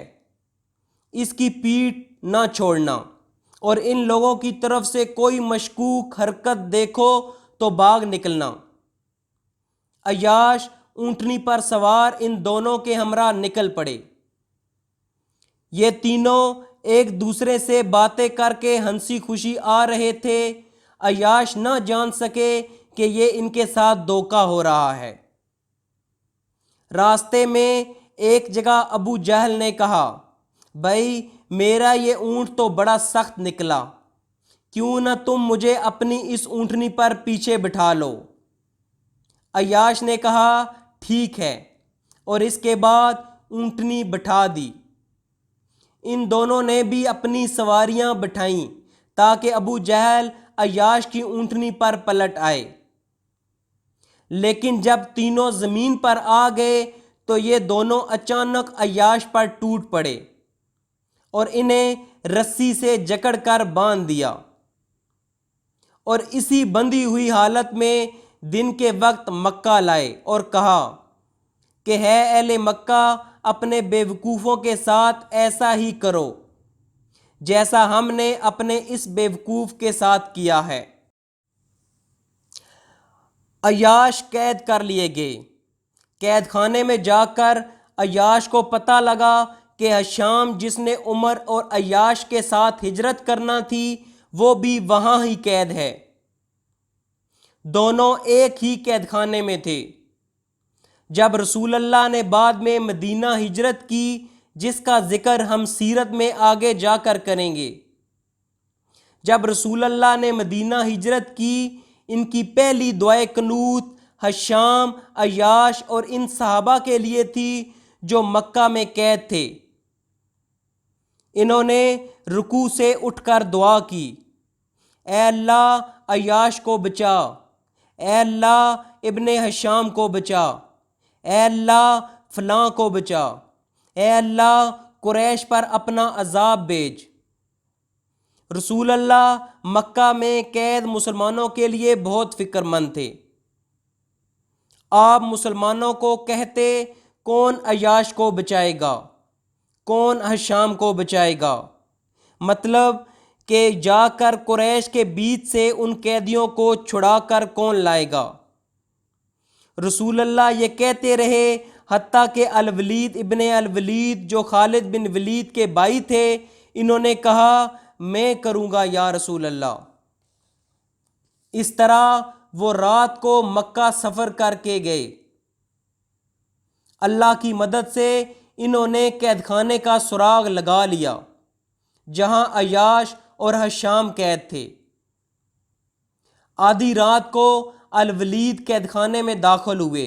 اس کی پیٹھ نہ چھوڑنا، اور ان لوگوں کی طرف سے کوئی مشکوک حرکت دیکھو تو بھاگ نکلنا۔ عیاش اونٹنی پر سوار ان دونوں کے ہمراہ نکل پڑے۔ یہ تینوں ایک دوسرے سے باتیں کر کے ہنسی خوشی آ رہے تھے۔ عیاش نہ جان سکے کہ یہ ان کے ساتھ دھوکہ ہو رہا ہے۔ راستے میں ایک جگہ ابو جہل نے کہا، بھائی میرا یہ اونٹ تو بڑا سخت نکلا، کیوں نہ تم مجھے اپنی اس اونٹنی پر پیچھے بٹھا لو؟ عیاش نے کہا ٹھیک ہے، اور اس کے بعد اونٹنی بٹھا دی۔ ان دونوں نے بھی اپنی سواریاں بٹھائیں تاکہ ابو جہل عیاش کی اونٹنی پر پلٹ آئے، لیکن جب تینوں زمین پر آ گئے تو یہ دونوں اچانک عیاش پر ٹوٹ پڑے اور انہیں رسی سے جکڑ کر باندھ دیا، اور اسی بندھی ہوئی حالت میں دن کے وقت مکہ لائے اور کہا کہ ہے اہل مکہ، اپنے بیوقوفوں کے ساتھ ایسا ہی کرو جیسا ہم نے اپنے اس بیوقوف کے ساتھ کیا ہے۔ عیاش قید کر لیے گئے۔ قید خانے میں جا کر عیاش کو پتہ لگا کہ حشام جس نے عمر اور عیاش کے ساتھ ہجرت کرنا تھی وہ بھی وہاں ہی قید ہے۔ دونوں ایک ہی قید خانے میں تھے۔ جب رسول اللہ نے بعد میں مدینہ ہجرت کی، جس کا ذکر ہم سیرت میں آگے جا کر کریں گے، جب رسول اللہ نے مدینہ ہجرت کی، ان کی پہلی دعائے قنوت حشام، عیاش اور ان صحابہ کے لیے تھی جو مکہ میں قید تھے۔ انہوں نے رکوع سے اٹھ کر دعا کی، اے اللہ عیاش کو بچا، اے اللہ ابن حشام کو بچا، اے اللہ فلاں کو بچا، اے اللہ قریش پر اپنا عذاب بھیج۔ رسول اللہ مکہ میں قید مسلمانوں کے لیے بہت فکر مند تھے۔ آپ مسلمانوں کو کہتے کون عیاش کو بچائے گا، کون ہشام کو بچائے گا، مطلب کہ جا کر قریش کے بیچ سے ان قیدیوں کو چھڑا کر کون لائے گا۔ رسول اللہ یہ کہتے رہے حتیٰ کہ الولید ابن الولید جو خالد بن ولید کے بھائی تھے، انہوں نے کہا میں کروں گا یا رسول اللہ۔ اس طرح وہ رات کو مکہ سفر کر کے گئے۔ اللہ کی مدد سے انہوں نے قید خانے کا سراغ لگا لیا جہاں عیاش اور ہشام قید تھے۔ آدھی رات کو الولید قید خانے میں داخل ہوئے،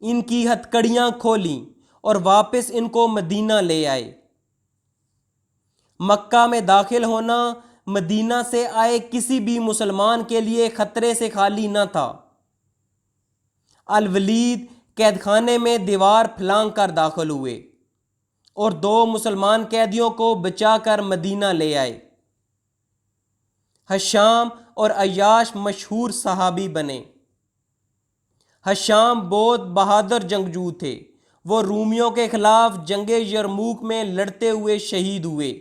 ان کی ہتھکڑیاں کھولیں اور واپس ان کو مدینہ لے آئے۔ مکہ میں داخل ہونا مدینہ سے آئے کسی بھی مسلمان کے لیے خطرے سے خالی نہ تھا۔ الولید قید خانے میں دیوار پھلانگ کر داخل ہوئے اور 2 مسلمان قیدیوں کو بچا کر مدینہ لے آئے۔ ہشام اور عیاش مشہور صحابی بنے۔ ہشام بہت بہادر جنگجو تھے، وہ رومیوں کے خلاف جنگ یرموک میں لڑتے ہوئے شہید ہوئے۔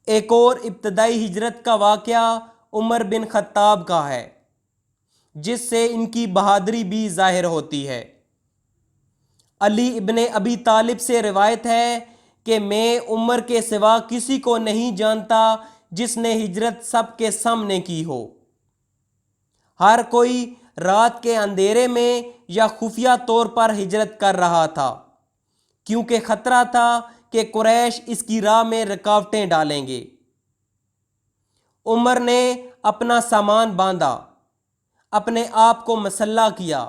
ایک اور ابتدائی ہجرت کا واقعہ عمر بن خطاب کا ہے، جس سے ان کی بہادری بھی ظاہر ہوتی ہے۔ علی ابن ابی طالب سے روایت ہے کہ میں عمر کے سوا کسی کو نہیں جانتا جس نے ہجرت سب کے سامنے کی ہو۔ ہر کوئی رات کے اندھیرے میں یا خفیہ طور پر ہجرت کر رہا تھا، کیونکہ خطرہ تھا کہ قریش اس کی راہ میں رکاوٹیں ڈالیں گے۔ عمر نے اپنا سامان باندھا، اپنے آپ کو مسلح کیا،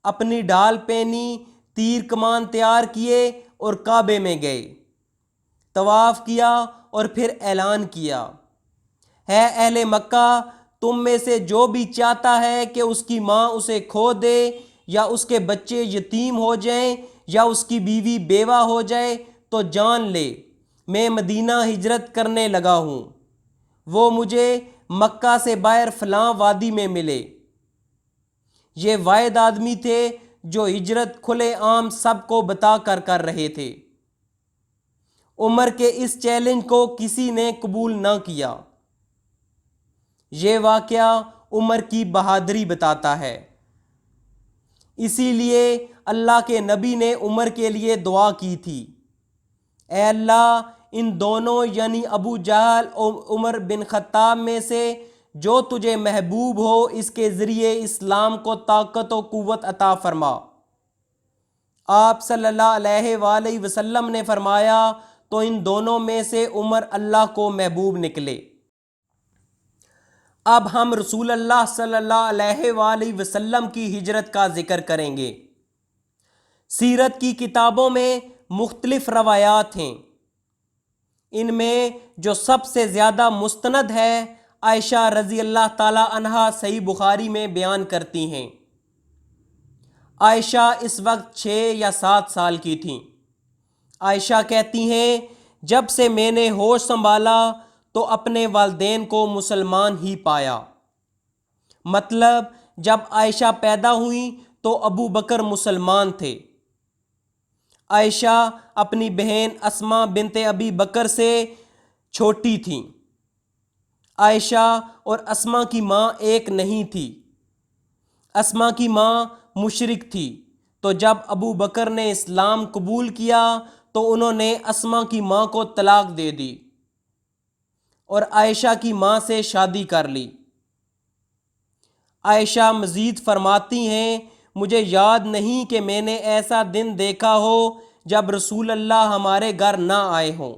اپنی ڈھال پہنی، تیر کمان تیار کیے اور کعبے میں گئے، طواف کیا اور پھر اعلان کیا، ہے اہل مکہ، تم میں سے جو بھی چاہتا ہے کہ اس کی ماں اسے کھو دے یا اس کے بچے یتیم ہو جائیں یا اس کی بیوی بیوہ ہو جائے تو جان لے میں مدینہ ہجرت کرنے لگا ہوں۔ وہ مجھے مکہ سے باہر فلاں وادی میں ملے۔ یہ واحد آدمی تھے جو ہجرت کھلے عام سب کو بتا کر رہے تھے۔ عمر کے اس چیلنج کو کسی نے قبول نہ کیا۔ یہ واقعہ عمر کی بہادری بتاتا ہے۔ اسی لیے اللہ کے نبی نے عمر کے لیے دعا کی تھی، اے اللہ ان دونوں یعنی ابو جہل اور عمر بن خطاب میں سے جو تجھے محبوب ہو اس کے ذریعے اسلام کو طاقت و قوت عطا فرما۔ آپ صلی اللہ علیہ وآلہ وسلم نے فرمایا تو ان دونوں میں سے عمر اللہ کو محبوب نکلے۔ اب ہم رسول اللہ صلی اللہ علیہ وآلہ وسلم کی ہجرت کا ذکر کریں گے۔ سیرت کی کتابوں میں مختلف روایات ہیں، ان میں جو سب سے زیادہ مستند ہے عائشہ رضی اللہ تعالی عنہا صحیح بخاری میں بیان کرتی ہیں۔ عائشہ اس وقت 6 یا 7 سال کی تھیں۔ عائشہ کہتی ہیں جب سے میں نے ہوش سنبھالا تو اپنے والدین کو مسلمان ہی پایا، مطلب جب عائشہ پیدا ہوئیں تو ابو بکر مسلمان تھے۔ عائشہ اپنی بہن اسماء بنت ابی بکر سے چھوٹی تھیں۔ عائشہ اور اسماء کی ماں ایک نہیں تھی۔ اسماء کی ماں مشرک تھی، تو جب ابو بکر نے اسلام قبول کیا تو انہوں نے اسماء کی ماں کو طلاق دے دی اور عائشہ کی ماں سے شادی کر لی۔ عائشہ مزید فرماتی ہیں مجھے یاد نہیں کہ میں نے ایسا دن دیکھا ہو جب رسول اللہ ہمارے گھر نہ آئے ہوں۔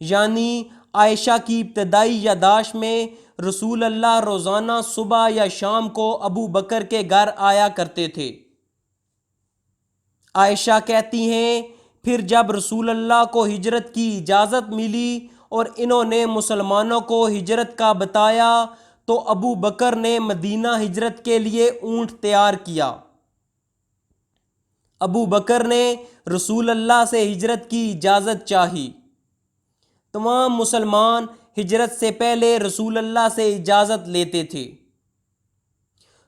یعنی عائشہ کی ابتدائی یادداشت میں رسول اللہ روزانہ صبح یا شام کو ابو بکر کے گھر آیا کرتے تھے۔ عائشہ کہتی ہیں پھر جب رسول اللہ کو ہجرت کی اجازت ملی اور انہوں نے مسلمانوں کو ہجرت کا بتایا تو ابو بکر نے مدینہ ہجرت کے لیے اونٹ تیار کیا ابو بکر نے رسول اللہ سے ہجرت کی اجازت چاہی۔ تمام مسلمان ہجرت سے پہلے رسول اللہ سے اجازت لیتے تھے۔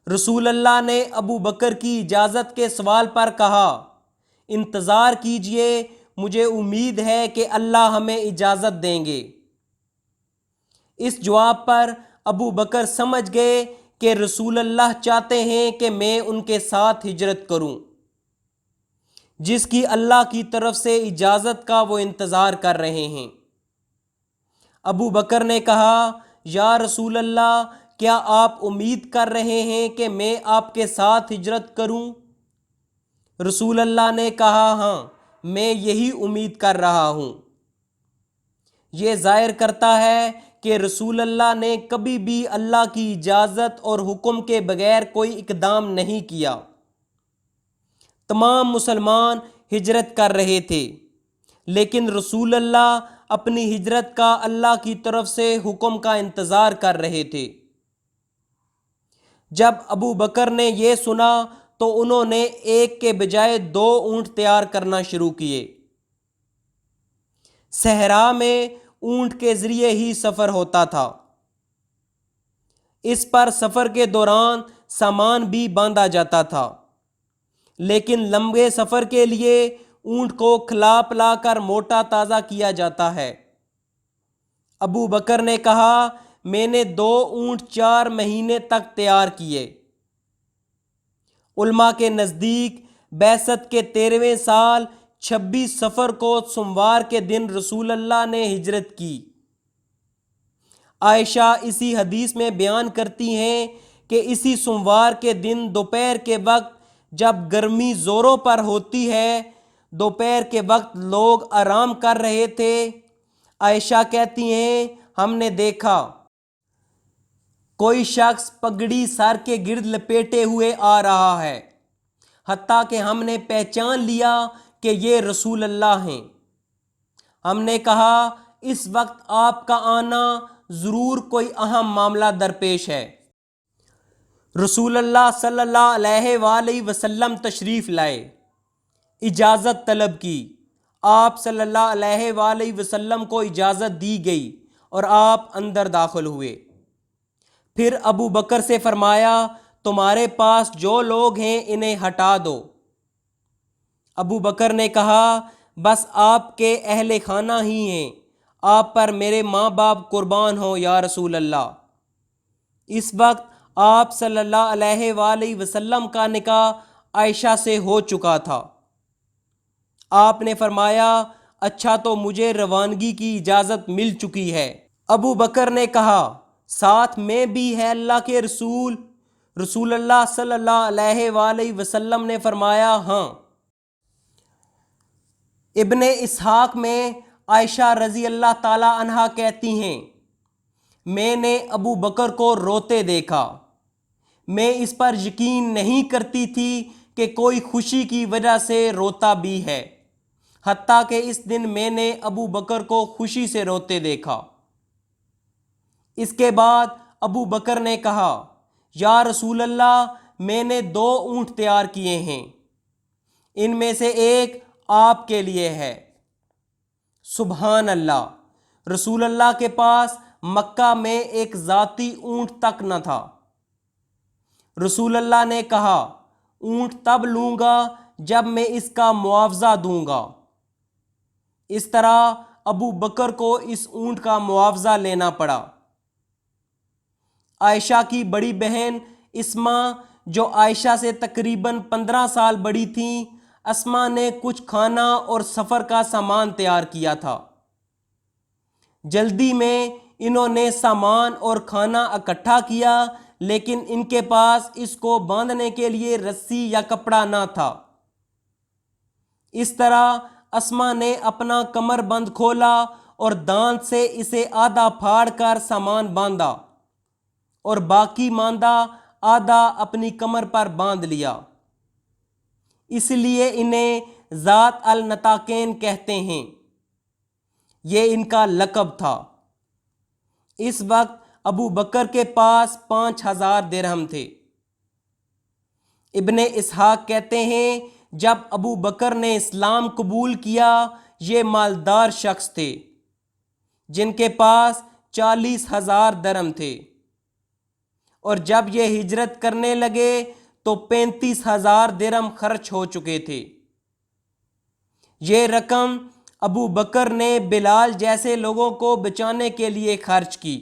رسول اللہ نے ابو بکر کی اجازت کے سوال پر کہا، انتظار کیجئے، مجھے امید ہے کہ اللہ ہمیں اجازت دیں گے۔ اس جواب پر ابو بکر سمجھ گئے کہ رسول اللہ چاہتے ہیں کہ میں ان کے ساتھ ہجرت کروں، جس کی اللہ کی طرف سے اجازت کا وہ انتظار کر رہے ہیں۔ ابو بکر نے کہا، یا رسول اللہ، کیا آپ امید کر رہے ہیں کہ میں آپ کے ساتھ ہجرت کروں؟ رسول اللہ نے کہا، ہاں، میں یہی امید کر رہا ہوں۔ یہ ظاہر کرتا ہے کہ رسول اللہ نے کبھی بھی اللہ کی اجازت اور حکم کے بغیر کوئی اقدام نہیں کیا۔ تمام مسلمان ہجرت کر رہے تھے، لیکن رسول اللہ اپنی ہجرت کا اللہ کی طرف سے حکم کا انتظار کر رہے تھے۔ جب ابو بکر نے یہ سنا تو انہوں نے ایک کے بجائے 2 اونٹ تیار کرنا شروع کیے۔ صحرا میں اونٹ کے ذریعے ہی سفر ہوتا تھا۔ اس پر سفر کے دوران سامان بھی باندھا جاتا تھا، لیکن لمبے سفر کے لیے اونٹ کو کھلا پلا کر موٹا تازہ کیا جاتا ہے۔ ابو بکر نے کہا، میں نے 2 اونٹ 4 مہینے تک تیار کیے۔ علماء کے نزدیک بعثت کے 13ویں سال 26 صفر کو سوموار کے دن رسول اللہ نے ہجرت کی۔ عائشہ اسی حدیث میں بیان کرتی ہیں کہ اسی سوموار کے دن دوپہر کے وقت جب گرمی زوروں پر ہوتی ہے، دوپہر کے وقت لوگ آرام کر رہے تھے۔ عائشہ کہتی ہیں، ہم نے دیکھا کوئی شخص پگڑی سر کے گرد لپیٹے ہوئے آ رہا ہے، حتیٰ کہ ہم نے پہچان لیا کہ یہ رسول اللہ ہیں۔ ہم نے کہا، اس وقت آپ کا آنا ضرور کوئی اہم معاملہ درپیش ہے۔ رسول اللہ صلی اللہ علیہ وآلہ وسلم تشریف لائے، اجازت طلب کی۔ آپ صلی اللہ علیہ وآلہ وسلم کو اجازت دی گئی اور آپ اندر داخل ہوئے۔ پھر ابو بکر سے فرمایا، تمہارے پاس جو لوگ ہیں انہیں ہٹا دو۔ ابو بکر نے کہا، بس آپ کے اہل خانہ ہی ہیں، آپ پر میرے ماں باپ قربان ہوں یا رسول اللہ۔ اس وقت آپ صلی اللہ علیہ وآلہ وسلم کا نکاح عائشہ سے ہو چکا تھا۔ آپ نے فرمایا، اچھا تو مجھے روانگی کی اجازت مل چکی ہے۔ ابو بکر نے کہا، ساتھ میں بھی ہے اللہ کے رسول؟ رسول اللہ صلی اللہ علیہ وآلہ وسلم نے فرمایا، ہاں۔ ابن اسحاق میں عائشہ رضی اللہ تعالی عنہا کہتی ہیں، میں نے ابو بکر کو روتے دیکھا۔ میں اس پر یقین نہیں کرتی تھی کہ کوئی خوشی کی وجہ سے روتا بھی ہے، حتیٰ کہ اس دن میں نے ابو بکر کو خوشی سے روتے دیکھا۔ اس کے بعد ابو بکر نے کہا، یا رسول اللہ، میں نے 2 اونٹ تیار کیے ہیں، ان میں سے ایک آپ کے لیے ہے۔ سبحان اللہ! رسول اللہ کے پاس مکہ میں ایک ذاتی اونٹ تک نہ تھا۔ رسول اللہ نے کہا، اونٹ تب لوں گا جب میں اس کا معاوضہ دوں گا۔ اس طرح ابو بکر کو اس اونٹ کا معاوضہ لینا پڑا۔ عائشہ کی بڑی بہن اسما، جو عائشہ سے تقریباً 15 سال بڑی تھیں، اسما نے کچھ کھانا اور سفر کا سامان تیار کیا تھا۔ جلدی میں انہوں نے سامان اور کھانا اکٹھا کیا، لیکن ان کے پاس اس کو باندھنے کے لیے رسی یا کپڑا نہ تھا۔ اس طرح اسما نے اپنا کمر بند کھولا اور دانت سے اسے آدھا پھاڑ کر سامان باندھا اور باقی ماندہ آدھا اپنی کمر پر باندھ لیا۔ اس لیے انہیں ذات النطاقین کہتے ہیں، یہ ان کا لقب تھا۔ اس وقت ابو بکر کے پاس 5000 درہم تھے۔ ابن اسحاق کہتے ہیں، جب ابو بکر نے اسلام قبول کیا یہ مالدار شخص تھے جن کے پاس 40,000 درہم تھے، اور جب یہ ہجرت کرنے لگے تو 35,000 درہم خرچ ہو چکے تھے۔ یہ رقم ابو بکر نے بلال جیسے لوگوں کو بچانے کے لیے خرچ کی۔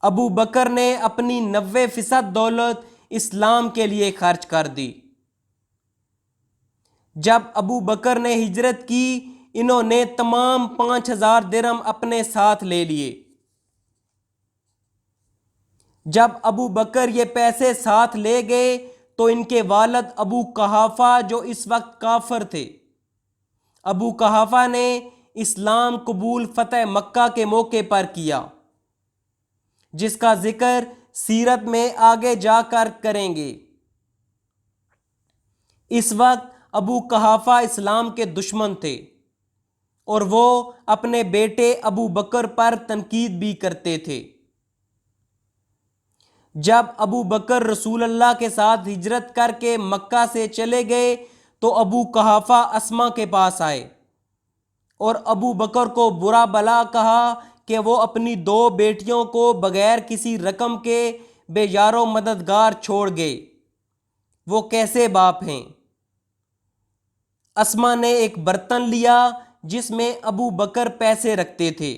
ابو بکر نے اپنی 90% دولت اسلام کے لیے خرچ کر دی۔ جب ابو بکر نے ہجرت کی انہوں نے تمام 5,000 درہم اپنے ساتھ لے لیے۔ جب ابو بکر یہ پیسے ساتھ لے گئے تو ان کے والد ابو قحافہ جو اس وقت کافر تھے، ابو قحافہ نے اسلام قبول فتح مکہ کے موقع پر کیا، جس کا ذکر سیرت میں آگے جا کر کریں گے۔ اس وقت ابو قحافہ اسلام کے دشمن تھے اور وہ اپنے بیٹے ابو بکر پر تنقید بھی کرتے تھے۔ جب ابو بکر رسول اللہ کے ساتھ ہجرت کر کے مکہ سے چلے گئے تو ابو قحافہ اسما کے پاس آئے اور ابو بکر کو برا بھلا کہا کہ وہ اپنی 2 بیٹیوں کو بغیر کسی رقم کے بے یار و مددگار چھوڑ گئے، وہ کیسے باپ ہیں؟ اسما نے ایک برتن لیا جس میں ابو بکر پیسے رکھتے تھے،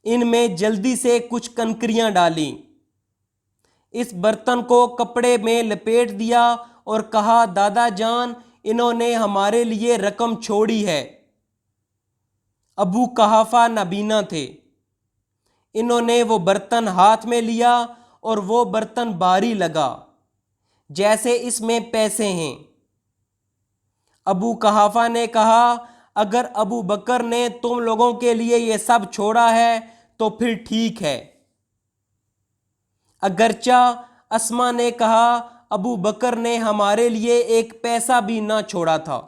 ان میں جلدی سے کچھ کنکریاں ڈالیں، اس برتن کو کپڑے میں لپیٹ دیا اور کہا دادا جان انہوں نے ہمارے لیے رقم چھوڑی ہے۔ ابو قحافہ نابینا تھے، انہوں نے وہ برتن ہاتھ میں لیا اور وہ برتن بھاری لگا جیسے اس میں پیسے ہیں۔ ابو قحافہ نے کہا اگر ابو بکر نے تم لوگوں کے لیے یہ سب چھوڑا ہے تو پھر ٹھیک ہے۔ اگرچہ اسما نے کہا ابو بکر نے ہمارے لیے ایک پیسہ بھی نہ چھوڑا تھا۔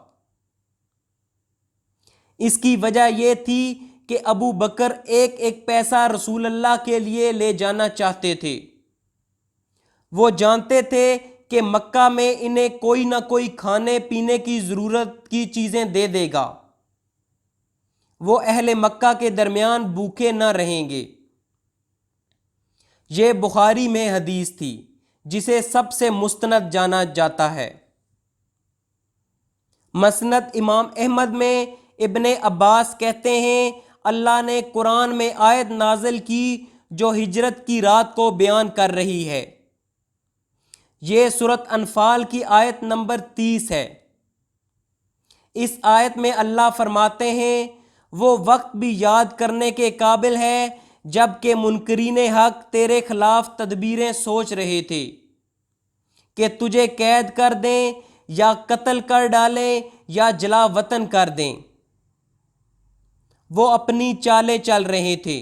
اس کی وجہ یہ تھی کہ ابو بکر ایک پیسہ رسول اللہ کے لیے لے جانا چاہتے تھے۔ وہ جانتے تھے کہ مکہ میں انہیں کوئی نہ کوئی کھانے پینے کی ضرورت کی چیزیں دے دے گا، وہ اہل مکہ کے درمیان بھوکے نہ رہیں گے۔ یہ بخاری میں حدیث تھی جسے سب سے مستند جانا جاتا ہے۔ مسند امام احمد میں ابن عباس کہتے ہیں اللہ نے قرآن میں آیت نازل کی جو ہجرت کی رات کو بیان کر رہی ہے۔ یہ سورۃ انفال کی آیت نمبر 30 ہے۔ اس آیت میں اللہ فرماتے ہیں وہ وقت بھی یاد کرنے کے قابل ہے جب کہ منکرین حق تیرے خلاف تدبیریں سوچ رہے تھے کہ تجھے قید کر دیں یا قتل کر ڈالیں یا جلا وطن کر دیں۔ وہ اپنی چالیں چل رہے تھے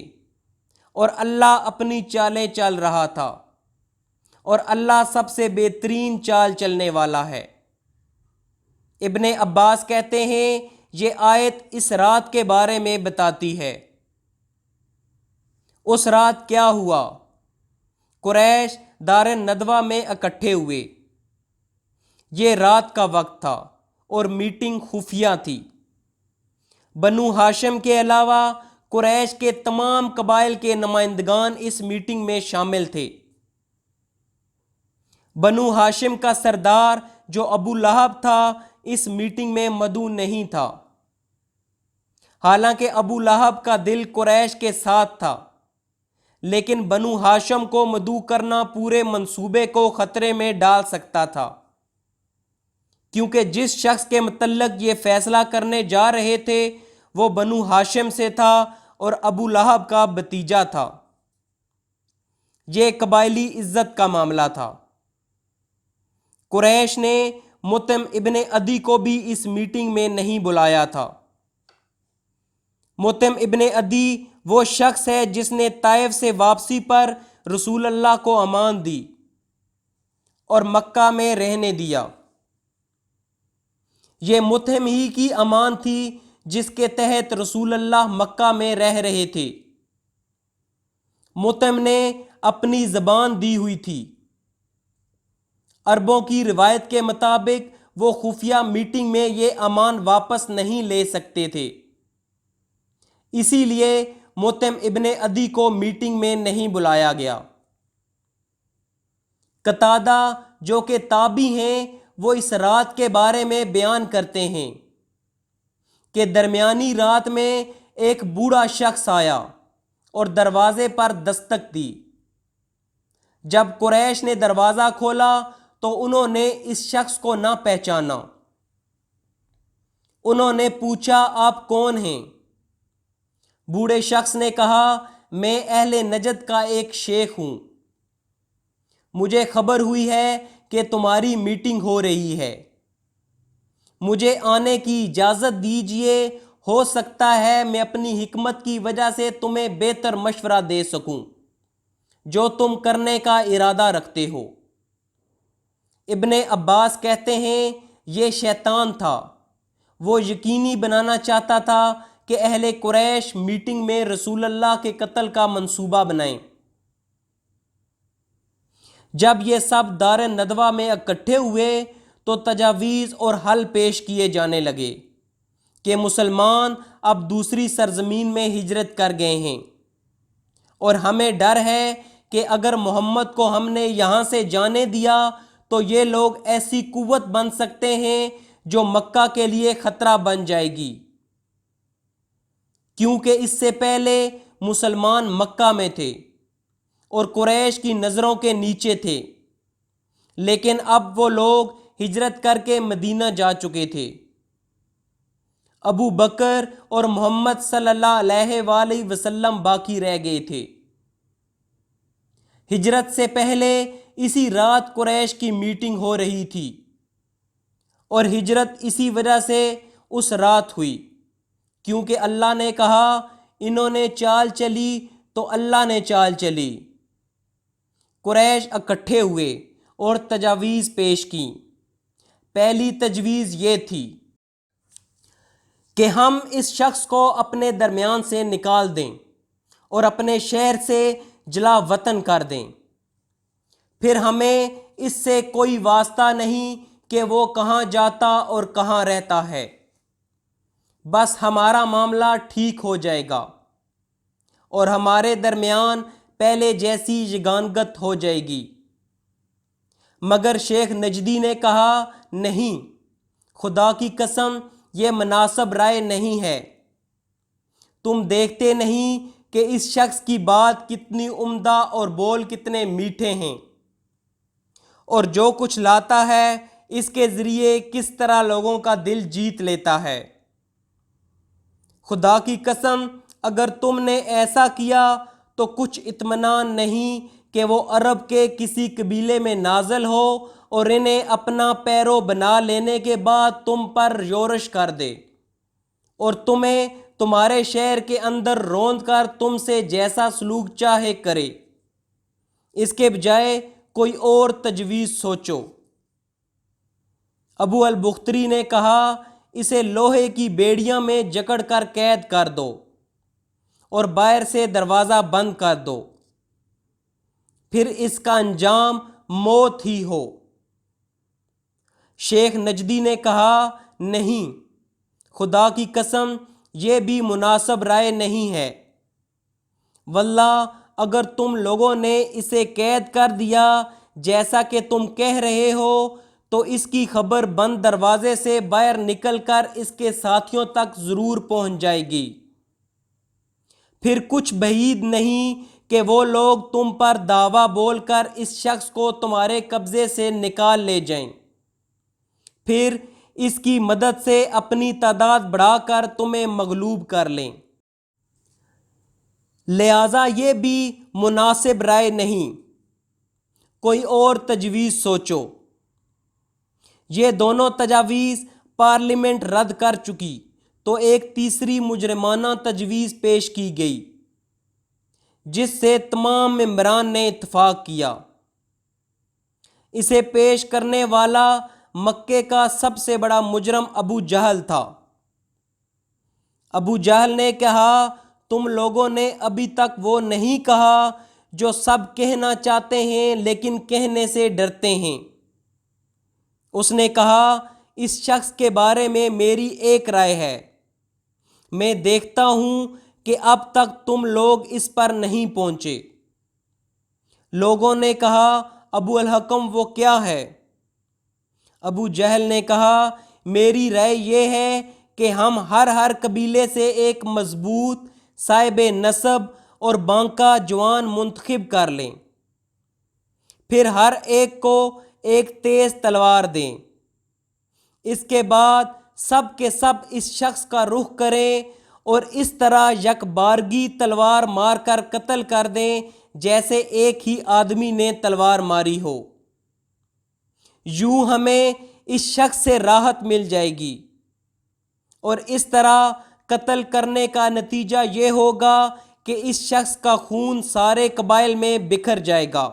اور اللہ اپنی چالیں چل رہا تھا، اور اللہ سب سے بہترین چال چلنے والا ہے۔ ابن عباس کہتے ہیں یہ آیت اس رات کے بارے میں بتاتی ہے۔ اس رات کیا ہوا؟ قریش دار ندوہ میں اکٹھے ہوئے۔ یہ رات کا وقت تھا اور میٹنگ خفیہ تھی۔ بنو ہاشم کے علاوہ قریش کے تمام قبائل کے نمائندگان اس میٹنگ میں شامل تھے۔ بنو ہاشم کا سردار جو ابو لہب تھا اس میٹنگ میں مدعو نہیں تھا، حالانکہ ابو لہب کا دل قریش کے ساتھ تھا، لیکن بنو ہاشم کو مدعو کرنا پورے منصوبے کو خطرے میں ڈال سکتا تھا، کیونکہ جس شخص کے متعلق یہ فیصلہ کرنے جا رہے تھے وہ بنو ہاشم سے تھا اور ابو لہب کا بھتیجا تھا۔ یہ قبائلی عزت کا معاملہ تھا۔ قریش نے مطعم ابن عدی کو بھی اس میٹنگ میں نہیں بلایا تھا۔ مطعم ابن عدی وہ شخص ہے جس نے طائف سے واپسی پر رسول اللہ کو امان دی اور مکہ میں رہنے دیا۔ یہ مطعم ہی کی امان تھی جس کے تحت رسول اللہ مکہ میں رہ رہے تھے۔ مطعم نے اپنی زبان دی ہوئی تھی۔ عربوں کی روایت کے مطابق وہ خفیہ میٹنگ میں یہ امان واپس نہیں لے سکتے تھے، اسی لیے مطعم ابن عدی کو میٹنگ میں نہیں بلایا گیا۔ قتادہ جو کہ تابعی ہیں، وہ اس رات کے بارے میں بیان کرتے ہیں کہ درمیانی رات میں ایک بوڑھا شخص آیا اور دروازے پر دستک دی۔ جب قریش نے دروازہ کھولا تو انہوں نے اس شخص کو نہ پہچانا۔ انہوں نے پوچھا، آپ کون ہیں؟ بوڑھے شخص نے کہا، میں اہل نجد کا ایک شیخ ہوں، مجھے خبر ہوئی ہے کہ تمہاری میٹنگ ہو رہی ہے، مجھے آنے کی اجازت دیجیے، ہو سکتا ہے میں اپنی حکمت کی وجہ سے تمہیں بہتر مشورہ دے سکوں جو تم کرنے کا ارادہ رکھتے ہو۔ ابن عباس کہتے ہیں یہ شیطان تھا، وہ یقینی بنانا چاہتا تھا کہ اہل قریش میٹنگ میں رسول اللہ کے قتل کا منصوبہ بنائیں۔ جب یہ سب دار ندوہ میں اکٹھے ہوئے تو تجاویز اور حل پیش کیے جانے لگے کہ مسلمان اب دوسری سرزمین میں ہجرت کر گئے ہیں اور ہمیں ڈر ہے کہ اگر محمد کو ہم نے یہاں سے جانے دیا تو یہ لوگ ایسی قوت بن سکتے ہیں جو مکہ کے لیے خطرہ بن جائے گی، کیونکہ اس سے پہلے مسلمان مکہ میں تھے اور قریش کی نظروں کے نیچے تھے، لیکن اب وہ لوگ ہجرت کر کے مدینہ جا چکے تھے۔ ابو بکر اور محمد صلی اللہ علیہ وآلہ وسلم باقی رہ گئے تھے۔ ہجرت سے پہلے اسی رات قریش کی میٹنگ ہو رہی تھی اور ہجرت اسی وجہ سے اس رات ہوئی، کیونکہ اللہ نے کہا، انہوں نے چال چلی تو اللہ نے چال چلی۔ قریش اکٹھے ہوئے اور تجاویز پیش کی۔ پہلی تجویز یہ تھی کہ ہم اس شخص کو اپنے درمیان سے نکال دیں اور اپنے شہر سے جلا وطن کر دیں، پھر ہمیں اس سے کوئی واسطہ نہیں کہ وہ کہاں جاتا اور کہاں رہتا ہے، بس ہمارا معاملہ ٹھیک ہو جائے گا اور ہمارے درمیان پہلے جیسی یگانگت ہو جائے گی۔ مگر شیخ نجدی نے کہا، نہیں، خدا کی قسم یہ مناسب رائے نہیں ہے، تم دیکھتے نہیں کہ اس شخص کی بات کتنی عمدہ اور بول کتنے میٹھے ہیں، اور جو کچھ لاتا ہے اس کے ذریعے کس طرح لوگوں کا دل جیت لیتا ہے۔ خدا کی قسم اگر تم نے ایسا کیا تو کچھ اطمینان نہیں کہ وہ عرب کے کسی قبیلے میں نازل ہو اور انہیں اپنا پیرو بنا لینے کے بعد تم پر یورش کر دے اور تمہیں تمہارے شہر کے اندر روند کر تم سے جیسا سلوک چاہے کرے۔ اس کے بجائے کوئی اور تجویز سوچو۔ ابو البختری نے کہا، اسے لوہے کی بیڑیاں میں جکڑ کر قید کر دو اور باہر سے دروازہ بند کر دو، پھر اس کا انجام موت ہی ہو۔ شیخ نجدی نے کہا، نہیں، خدا کی قسم یہ بھی مناسب رائے نہیں ہے، واللہ اگر تم لوگوں نے اسے قید کر دیا جیسا کہ تم کہہ رہے ہو تو اس کی خبر بند دروازے سے باہر نکل کر اس کے ساتھیوں تک ضرور پہنچ جائے گی، پھر کچھ بعید نہیں کہ وہ لوگ تم پر دعویٰ بول کر اس شخص کو تمہارے قبضے سے نکال لے جائیں، پھر اس کی مدد سے اپنی تعداد بڑھا کر تمہیں مغلوب کر لیں، لہٰذا یہ بھی مناسب رائے نہیں، کوئی اور تجویز سوچو۔ یہ دونوں تجاویز پارلیمنٹ رد کر چکی تو ایک تیسری مجرمانہ تجویز پیش کی گئی جس سے تمام ممبران نے اتفاق کیا۔ اسے پیش کرنے والا مکے کا سب سے بڑا مجرم ابو جہل تھا۔ ابو جہل نے کہا، تم لوگوں نے ابھی تک وہ نہیں کہا جو سب کہنا چاہتے ہیں لیکن کہنے سے ڈرتے ہیں، اس نے کہا اس شخص کے بارے میں میری ایک رائے ہے، میں دیکھتا ہوں کہ اب تک تم لوگ اس پر نہیں پہنچے۔ لوگوں نے کہا ابو الحکم وہ کیا ہے؟ ابو جہل نے کہا میری رائے یہ ہے کہ ہم ہر قبیلے سے ایک مضبوط صاحب نسب اور بانکا جوان منتخب کر لیں، پھر ہر ایک کو ایک تیز تلوار دیں، اس کے بعد سب کے سب اس شخص کا رخ کریں اور اس طرح یک بارگی تلوار مار کر قتل کر دیں جیسے ایک ہی آدمی نے تلوار ماری ہو۔ یوں ہمیں اس شخص سے راحت مل جائے گی، اور اس طرح قتل کرنے کا نتیجہ یہ ہوگا کہ اس شخص کا خون سارے قبائل میں بکھر جائے گا،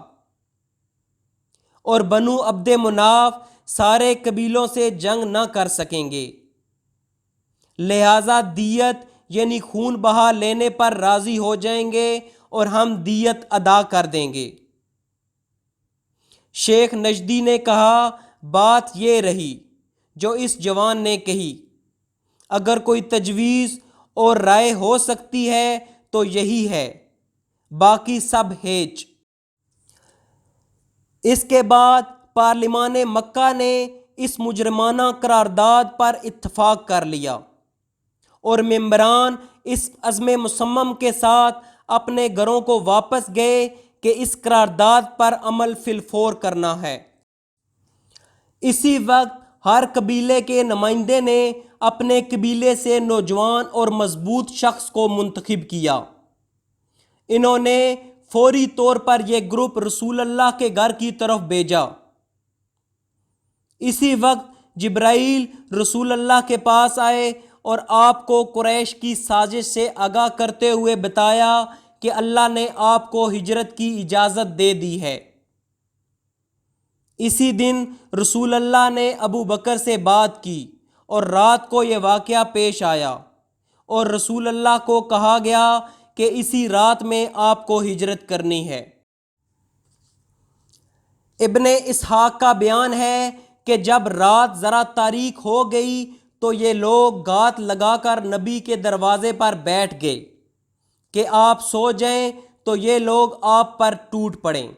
اور بنو عبد مناف سارے قبیلوں سے جنگ نہ کر سکیں گے، لہذا دیت یعنی خون بہا لینے پر راضی ہو جائیں گے اور ہم دیت ادا کر دیں گے۔ شیخ نجدی نے کہا بات یہ رہی جو اس جوان نے کہی، اگر کوئی تجویز اور رائے ہو سکتی ہے تو یہی ہے، باقی سب ہیچ۔ اس کے بعد پارلیمان مکہ نے اس مجرمانہ قرارداد پر اتفاق کر لیا، اور ممبران اس عزم مصمم کے ساتھ اپنے گھروں کو واپس گئے کہ اس قرارداد پر عمل فی الفور کرنا ہے۔ اسی وقت ہر قبیلے کے نمائندے نے اپنے قبیلے سے نوجوان اور مضبوط شخص کو منتخب کیا۔ انہوں نے فوری طور پر یہ گروپ رسول اللہ کے گھر کی طرف بھیجا۔ اسی وقت جبرائیل رسول اللہ کے پاس آئے اور آپ کو قریش کی سازش سے آگاہ کرتے ہوئے بتایا کہ اللہ نے آپ کو ہجرت کی اجازت دے دی ہے۔ اسی دن رسول اللہ نے ابو بکر سے بات کی اور رات کو یہ واقعہ پیش آیا، اور رسول اللہ کو کہا گیا کہ اسی رات میں آپ کو ہجرت کرنی ہے۔ ابن اسحاق کا بیان ہے کہ جب رات ذرا تاریک ہو گئی تو یہ لوگ گھات لگا کر نبی کے دروازے پر بیٹھ گئے کہ آپ سو جائیں تو یہ لوگ آپ پر ٹوٹ پڑیں۔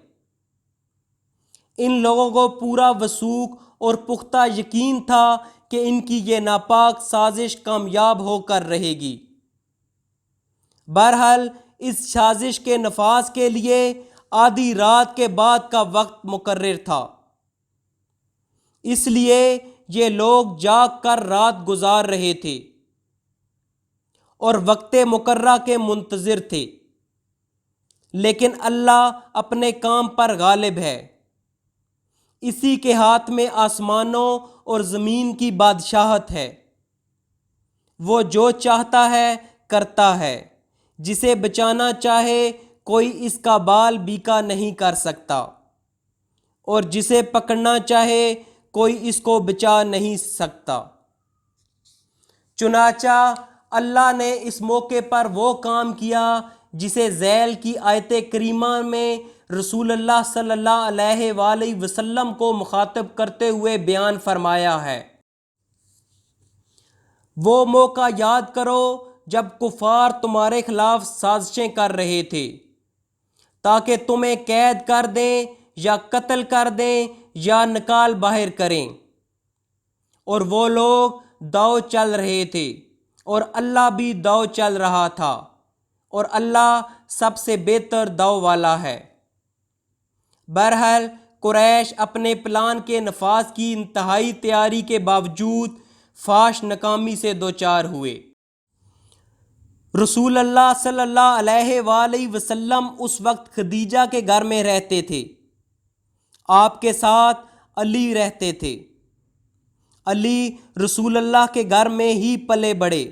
ان لوگوں کو پورا وثوق اور پختہ یقین تھا کہ ان کی یہ ناپاک سازش کامیاب ہو کر رہے گی۔ بہرحال اس سازش کے نفاذ کے لیے آدھی رات کے بعد کا وقت مقرر تھا، اس لیے یہ لوگ جاگ کر رات گزار رہے تھے اور وقت مقررہ کے منتظر تھے، لیکن اللہ اپنے کام پر غالب ہے، اسی کے ہاتھ میں آسمانوں اور زمین کی بادشاہت ہے، وہ جو چاہتا ہے کرتا ہے، جسے بچانا چاہے کوئی اس کا بال بیکا نہیں کر سکتا، اور جسے پکڑنا چاہے کوئی اس کو بچا نہیں سکتا۔ چنانچہ اللہ نے اس موقع پر وہ کام کیا جسے ذیل کی آیت کریمہ میں رسول اللہ صلی اللہ علیہ وآلہ وسلم کو مخاطب کرتے ہوئے بیان فرمایا ہے۔ وہ موقع یاد کرو جب کفار تمہارے خلاف سازشیں کر رہے تھے تاکہ تمہیں قید کر دیں یا قتل کر دیں یا نکال باہر کریں، اور وہ لوگ داؤ چل رہے تھے اور اللہ بھی داؤ چل رہا تھا، اور اللہ سب سے بہتر داؤ والا ہے۔ بہرحال قریش اپنے پلان کے نفاذ کی انتہائی تیاری کے باوجود فاش ناکامی سے دوچار ہوئے۔ رسول اللہ صلی اللہ علیہ وآلہ وسلم اس وقت خدیجہ کے گھر میں رہتے تھے، آپ کے ساتھ علی رہتے تھے۔ علی رسول اللہ کے گھر میں ہی پلے بڑھے۔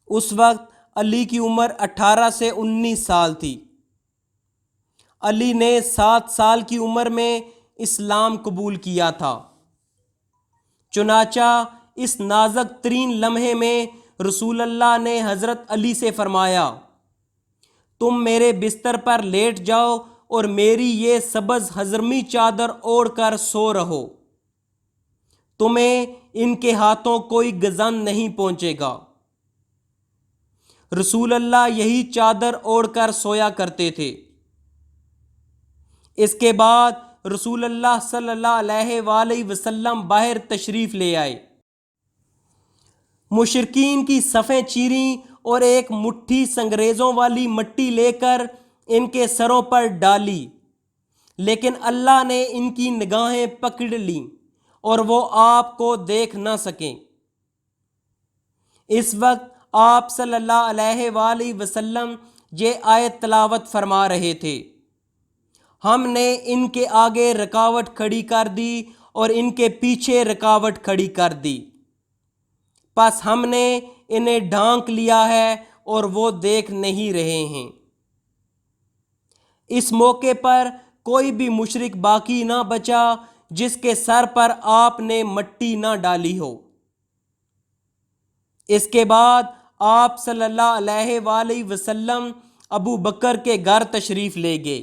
اس وقت علی کی عمر 18 سے 19 سال تھی۔ علی نے 7 سال کی عمر میں اسلام قبول کیا تھا۔ چنانچہ اس نازک ترین لمحے میں رسول اللہ نے حضرت علی سے فرمایا، تم میرے بستر پر لیٹ جاؤ اور میری یہ سبز حضرمی چادر اوڑھ کر سو رہو۔ تمہیں ان کے ہاتھوں کوئی گزن نہیں پہنچے گا۔ رسول اللہ یہی چادر اوڑھ کر سویا کرتے تھے۔ اس کے بعد رسول اللہ صلی اللہ علیہ وآلہ وسلم باہر تشریف لے آئے۔ مشرکین کی صفیں چیریں اور ایک مٹھی سنگریزوں والی مٹی لے کر ان کے سروں پر ڈالی، لیکن اللہ نے ان کی نگاہیں پکڑ لیں اور وہ آپ کو دیکھ نہ سکیں۔ اس وقت آپ صلی اللہ علیہ وآلہ وسلم یہ آیت تلاوت فرما رہے تھے: ہم نے ان کے آگے رکاوٹ کھڑی کر دی اور ان کے پیچھے رکاوٹ کھڑی کر دی، پس ہم نے انہیں ڈھانک لیا ہے اور وہ دیکھ نہیں رہے ہیں۔ اس موقع پر کوئی بھی مشرک باقی نہ بچا جس کے سر پر آپ نے مٹی نہ ڈالی ہو۔ اس کے بعد آپ صلی اللہ علیہ وآلہ وسلم ابو بکر کے گھر تشریف لے گئے۔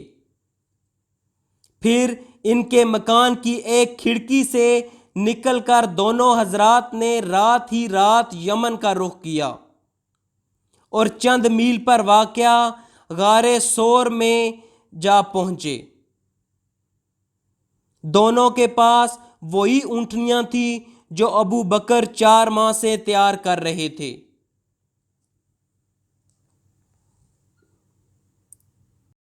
پھر ان کے مکان کی ایک کھڑکی سے نکل کر دونوں حضرات نے رات ہی رات یمن کا رخ کیا اور چند میل پر واقع غار سور میں جا پہنچے۔ دونوں کے پاس وہی اونٹنیاں تھیں جو ابو بکر 4 ماہ سے تیار کر رہے تھے۔